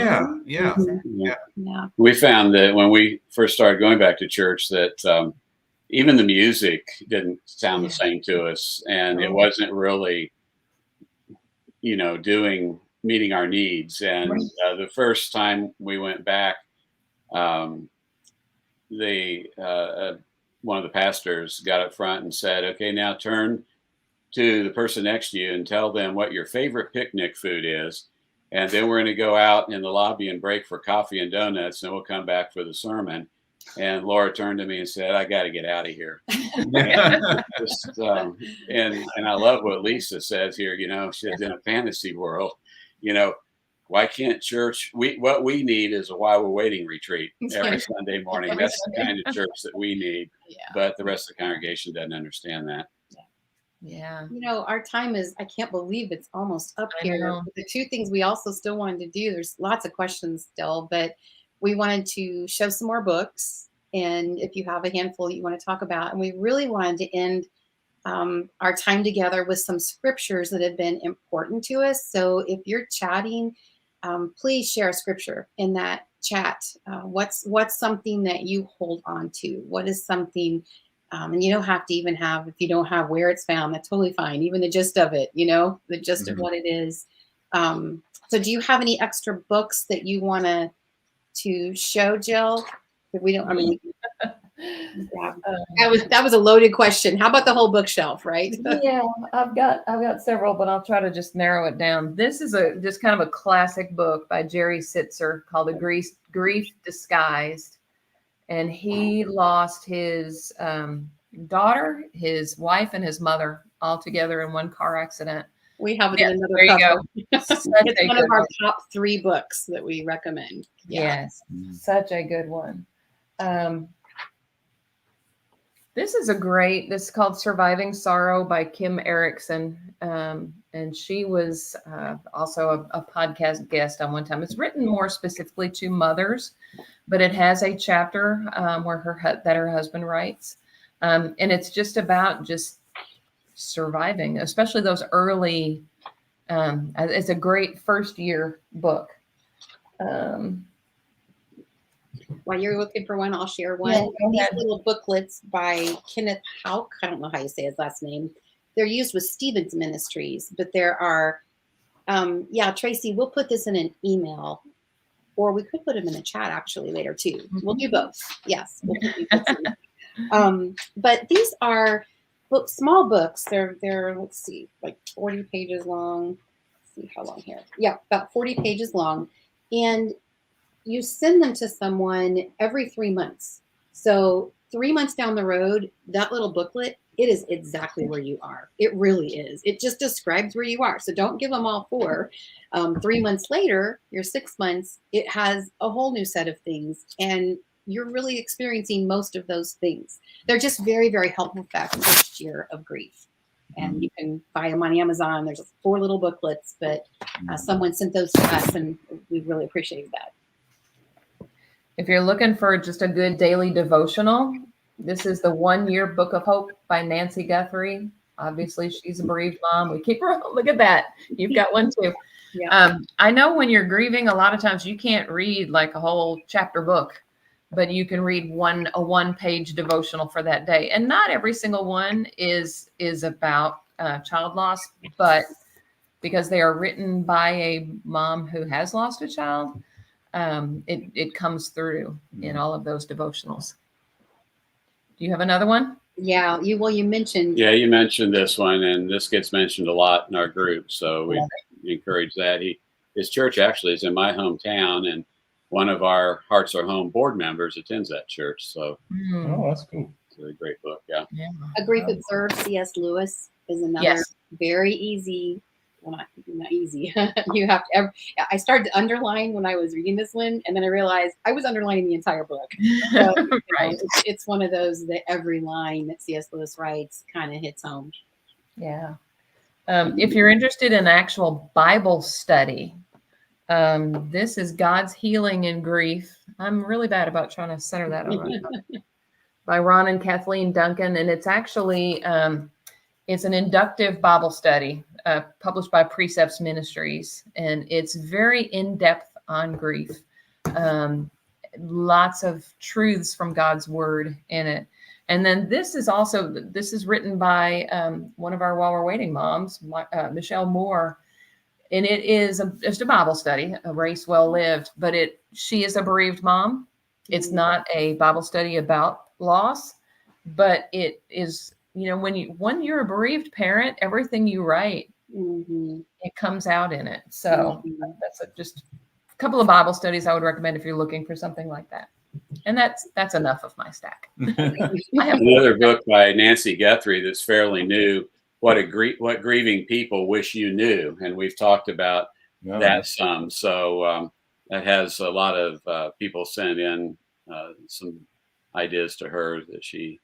found that when we first started going back to church that even the music didn't sound the same to us, and it wasn't really meeting our needs. And the first time we went back, one of the pastors got up front and said, "Okay, now turn to the person next to you and tell them what your favorite picnic food is. And then we're going to go out in the lobby and break for coffee and donuts, and we'll come back for the sermon." And Laura turned to me and said, "I got to get out of here." And I love what Lisa says here. She says, in a fantasy world, why can't church? What we need is a while we're waiting retreat every Right. Sunday morning. Every That's the Sunday. kind of church that we need. Yeah. But the rest of the congregation doesn't understand that. Yeah. Our time is, I can't believe it's almost up I here. know. The two things we also still wanted to do, there's lots of questions still, but we wanted to show some more books. And if you have a handful that you want to talk about, and we really wanted to end our time together with some scriptures that have been important to us. So if you're chatting, please share a scripture in that chat. What's something that you hold on to? What is something, and you don't have to even have, if you don't have where it's found, that's totally fine. Even the gist of it, the gist of what it is. So do you have any extra books that you want to show, Jill? If we don't, yeah. That was a loaded question. How about the whole bookshelf, right? Yeah, I've got several, but I'll try to just narrow it down. This is just kind of a classic book by Jerry Sitzer called Grief Disguised. And he lost his daughter, his wife, and his mother all together in one car accident. We have it Yeah, in another there you cover. go. It's one of our top 3 books that we recommend. Yeah. Yes, such a good one. This is this is called Surviving Sorrow by Kim Erickson. And she was also a podcast guest on one time. It's written more specifically to mothers, but it has a chapter where her husband writes. And it's just about surviving, especially those early, it's a great first year book. While you're looking for one, I'll share one. Yeah, These little booklets by Kenneth Houck, I don't know how you say his last name. They're used with Stevens Ministries, but there are, Tracy, we'll put this in an email, or we could put them in the chat actually later too. Mm-hmm. We'll do both. Yes. We'll put these but these are small books. They're let's see, like 40 pages long. Let's see how long here. Yeah, about 40 pages long. And you send them to someone every 3 months. So 3 months down the road, that little booklet, it is exactly where you are. It really is. It just describes where you are. So don't give them all 4. 3 months later, your 6 months, it has a whole new set of things. And you're really experiencing most of those things. They're just very, very helpful for that first year of grief. And you can buy them on Amazon. There's 4 little booklets, but someone sent those to us, and we really appreciate that. If you're looking for just a good daily devotional, this is the 1 Year Book of Hope by Nancy Guthrie. Obviously, she's a bereaved mom. We keep her. Look at that. You've got one too. Yeah. I know when you're grieving, a lot of times you can't read like a whole chapter book, but you can read a 1-page devotional for that day. And not every single one is about child loss, but because they are written by a mom who has lost a child, it comes through in all of those devotionals. Do you have another one? Yeah, you mentioned. Yeah, you mentioned this one, and this gets mentioned a lot in our group. So we encourage that. His church actually is in my hometown, and one of our Hearts Are Home board members attends that church. So, that's cool. It's a great book. Yeah. A Grief Observed, C.S. Lewis is another very easy. Well, not easy. You have to. I started to underline when I was reading this one, and then I realized I was underlining the entire book. So, right. It's one of those that every line that C.S. Lewis writes kind of hits home. Yeah. If you're interested in actual Bible study, this is God's Healing in Grief. I'm really bad about trying to center that on by Ron and Kathleen Duncan, and it's actually it's an inductive Bible study published by Precepts Ministries, and it's very in-depth on grief. Lots of truths from God's Word in it. And then this is written by one of our While We're Waiting moms, Michelle Moore. And it is just a Bible study, A Race Well Lived, but she is a bereaved mom. It's not a Bible study about loss, but it is, when you're a bereaved parent, everything you write, it comes out in it. So that's just a couple of Bible studies I would recommend if you're looking for something like that. And that's enough of my stack. I have another book by Nancy Guthrie that's fairly new. What grieving people wish you knew. And we've talked about That's so that has a lot of people sent in some ideas to her that she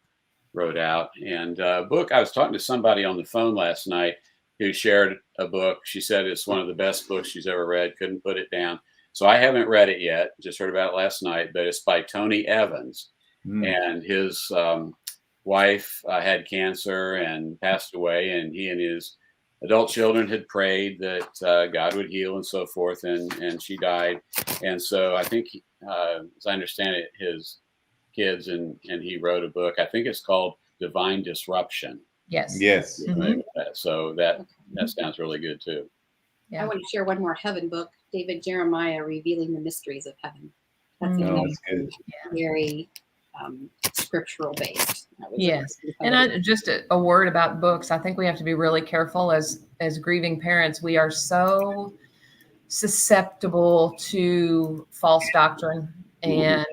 wrote out. And book, I was talking to somebody on the phone last night who shared a book. She said it's one of the best books she's ever read, couldn't put it down. So I haven't read it yet, just heard about it last night, but it's by Tony Evans. And his wife had cancer and passed away, and he and his adult children had prayed that God would heal and so forth, and she died. And so I think, as I understand it, his kids and he wrote a book. I think it's called Divine Disruption. Yes. Yes. So that sounds really good too. Yeah. I want to share one more heaven book, David Jeremiah, Revealing the Mysteries of Heaven. That's Oh, that's good. very scriptural based. Yes. And just a word about books. I think we have to be really careful as grieving parents. We are so susceptible to false doctrine, and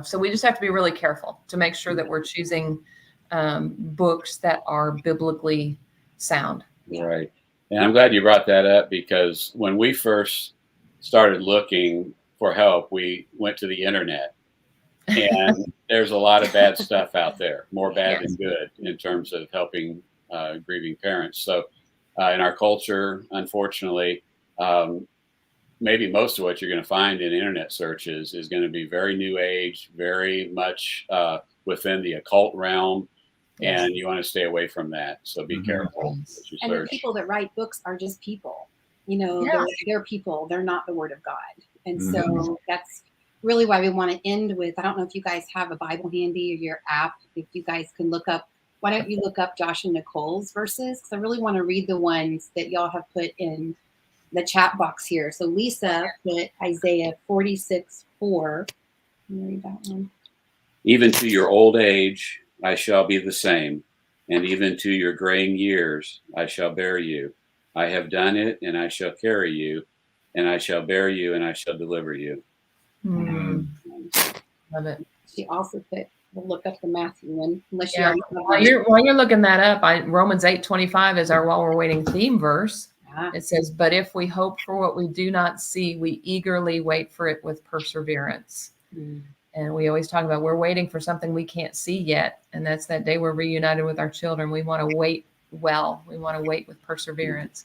so we just have to be really careful to make sure that we're choosing books that are biblically sound. Right. And I'm glad you brought that up, because when we first started looking for help, we went to the internet, and there's a lot of bad stuff out there, more bad than good, in terms of helping grieving parents. So in our culture, unfortunately, maybe most of what you're going to find in internet searches is going to be very new age, very much within the occult realm. Yes. And you want to stay away from that. So be careful what you And search. the people that write books are just people. They're people. They're not the word of God. And so that's really why we want to end with, I don't know if you guys have a Bible handy or your app, if you guys can look up, why don't you look up Josh and Nicole's verses? Because I really want to read the ones that y'all have put in the chat box here. So Lisa put Isaiah 46:4. Can you read that one? Even to your old age, I shall be the same, and even to your graying years, I shall bear you. I have done it, and I shall carry you, and I shall bear you, and I shall deliver you. Love it. She also put, we'll look up the Matthew one, unless you Yeah. already have While you're looking that up, Romans 8:25 is our while we're waiting theme verse. It says, "But if we hope for what we do not see, we eagerly wait for it with perseverance." And we always talk about we're waiting for something we can't see yet. And that's that day we're reunited with our children. We want to wait well. We want to wait with perseverance.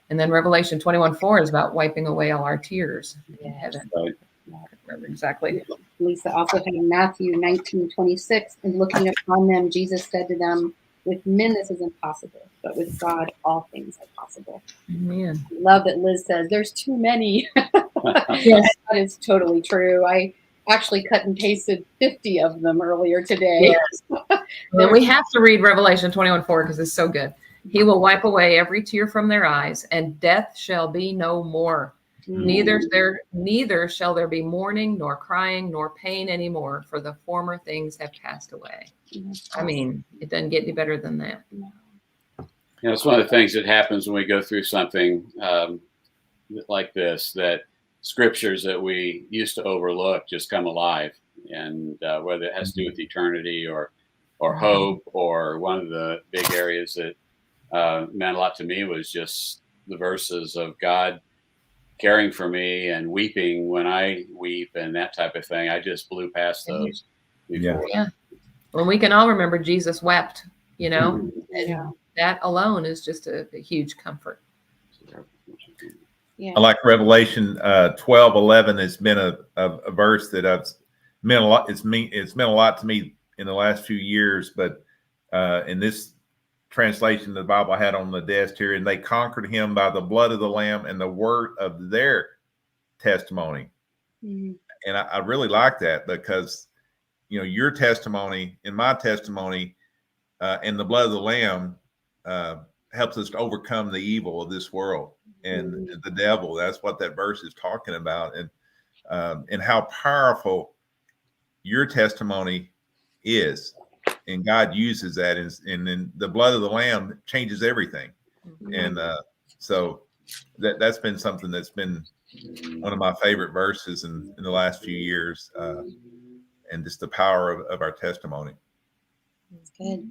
And then Revelation 21:4 is about wiping away all our tears in heaven. Right. I can't remember exactly. Lisa also had Matthew 19:26, and looking upon them, Jesus said to them, with men this is impossible, but with God all things are possible. Amen. I love that Liz says there's too many. Yes. That is totally true. I actually cut and pasted 50 of them earlier today. Yes. Then we have to read Revelation 21:4 because it's so good. He will wipe away every tear from their eyes, and death shall be no more. Neither shall there be mourning, nor crying, nor pain anymore, for the former things have passed away. I mean, it doesn't get any better than that. It's one of the things that happens when we go through something like this, that scriptures that we used to overlook just come alive. And whether it has to do with eternity or hope, or one of the big areas that meant a lot to me was just the verses of God caring for me and weeping when I weep and that type of thing. I just blew past those before. Yeah. Well, we can all remember Jesus wept, and Yeah. that alone is just a huge comfort. Yeah. I like Revelation 12:11 has been a verse that I've meant a lot. It's meant a lot to me in the last few years, but in this translation the Bible I had on the desk here, and they conquered him by the blood of the Lamb and the word of their testimony. And I really like that, because your testimony and my testimony and the blood of the Lamb helps us to overcome the evil of this world and the devil. That's what that verse is talking about, and how powerful your testimony is. And God uses that, and then the blood of the Lamb changes everything. And so that's been something that's been one of my favorite verses in the last few years, and just the power of our testimony. That's good.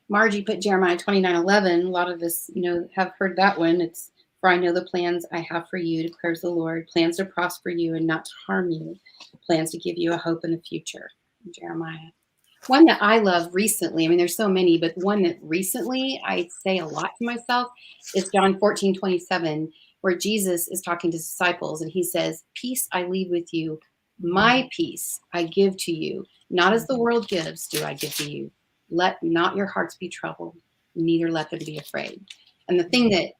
Margie put Jeremiah 29:11. A lot of us, have heard that one. It's For I know the plans I have for you, declares the Lord, plans to prosper you and not to harm you, plans to give you a hope in the future. Jeremiah. One that I love recently, I mean, there's so many, but one that recently I say a lot to myself is John 14:27, where Jesus is talking to disciples and he says, peace I leave with you, my peace I give to you. Not as the world gives, do I give to you. Let not your hearts be troubled, neither let them be afraid. And the thing that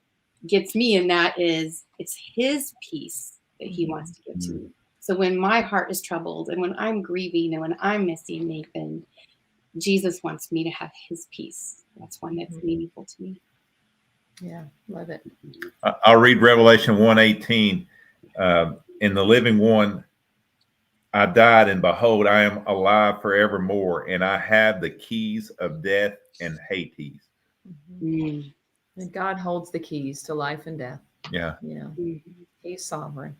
gets me in that is it's his peace that he wants to give to me. So when my heart is troubled and when I'm grieving and when I'm missing Nathan, Jesus wants me to have his peace. That's one that's meaningful to me. Yeah, love it. I'll read Revelation 1:18. In the living one, I died, and behold, I am alive forevermore, and I have the keys of death and Hades. And God holds the keys to life and death. Yeah. He's sovereign.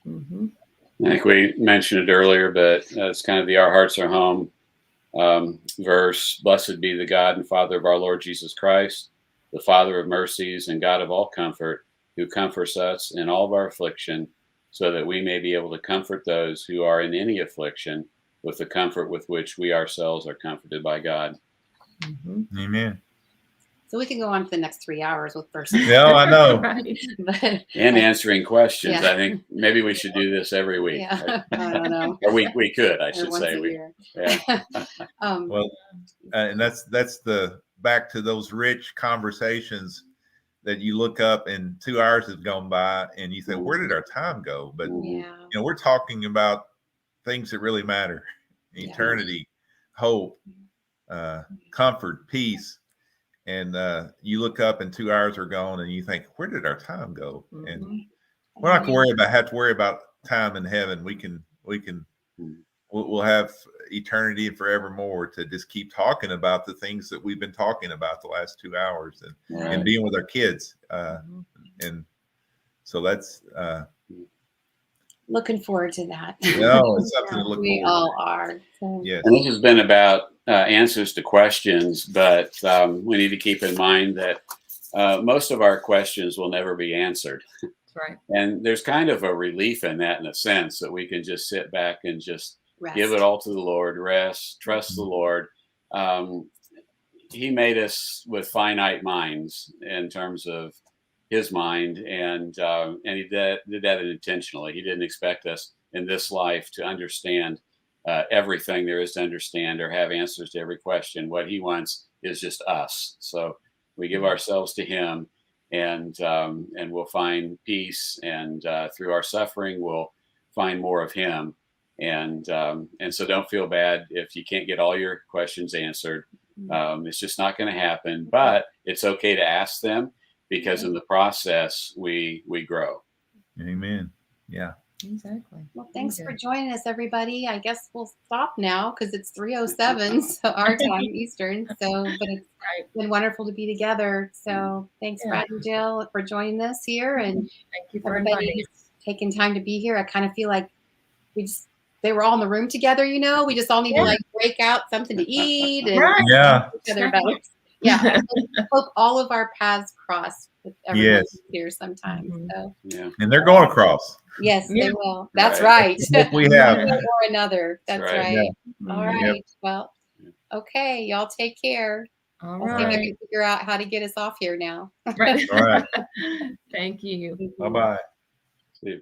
I think we mentioned it earlier, but it's kind of the Our Hearts Are Home verse. Blessed be the God and Father of our Lord Jesus Christ, the Father of mercies and God of all comfort, who comforts us in all of our affliction, so that we may be able to comfort those who are in any affliction with the comfort with which we ourselves are comforted by God. Amen. So we can go on for the next 3 hours with verses. No, I know. But, And answering questions. Yeah. I think maybe we should do this every week. yeah, I don't know. Or we could, I Or should once say. a year. Yeah. Well, and that's the back to those rich conversations that you look up and 2 hours has gone by and you think, where did our time go? But Yeah. we're talking about things that really matter: eternity, hope, comfort, peace. And you look up and 2 hours are gone and you think, where did our time go? And we're not going to have to worry about time in heaven. We'll have eternity and forevermore to just keep talking about the things that we've been talking about the last 2 hours and being with our kids. And so that's looking forward to that. no, it's something to look we forward all to. are. So. Yes. And this has been about answers to questions, but we need to keep in mind that most of our questions will never be answered. That's right. And there's kind of a relief in that, in a sense, that we can just sit back and just Rest. give it all to the Lord, rest, trust the Lord. He made us with finite minds in terms of his mind, and he did that intentionally. He didn't expect us in this life to understand everything there is to understand or have answers to every question. What he wants is just us. So we give ourselves to him, and we'll find peace, and through our suffering, we'll find more of him. And so don't feel bad if you can't get all your questions answered. It's just not going to happen, but it's okay to ask them, because in the process we grow. Amen. Yeah. Exactly. Well, thanks for joining us, everybody. I guess we'll stop now because it's 3:07, so our time Eastern. So, but it's been wonderful to be together. So, thanks, Brad and Jill, for joining us here, and thank you for everybody taking time to be here. I kind of feel like they were all in the room together. We just all need to like break out something to eat and each other better. I hope all of our paths cross with everyone here sometime. So. Yeah. And they're going across. Yes, they will. That's right. We have or another. That's right. Yeah. All right. Well, okay. Y'all take care. All I'll see if I can figure out how to get us off here now. Right. All right. Thank you. Bye-bye. See you.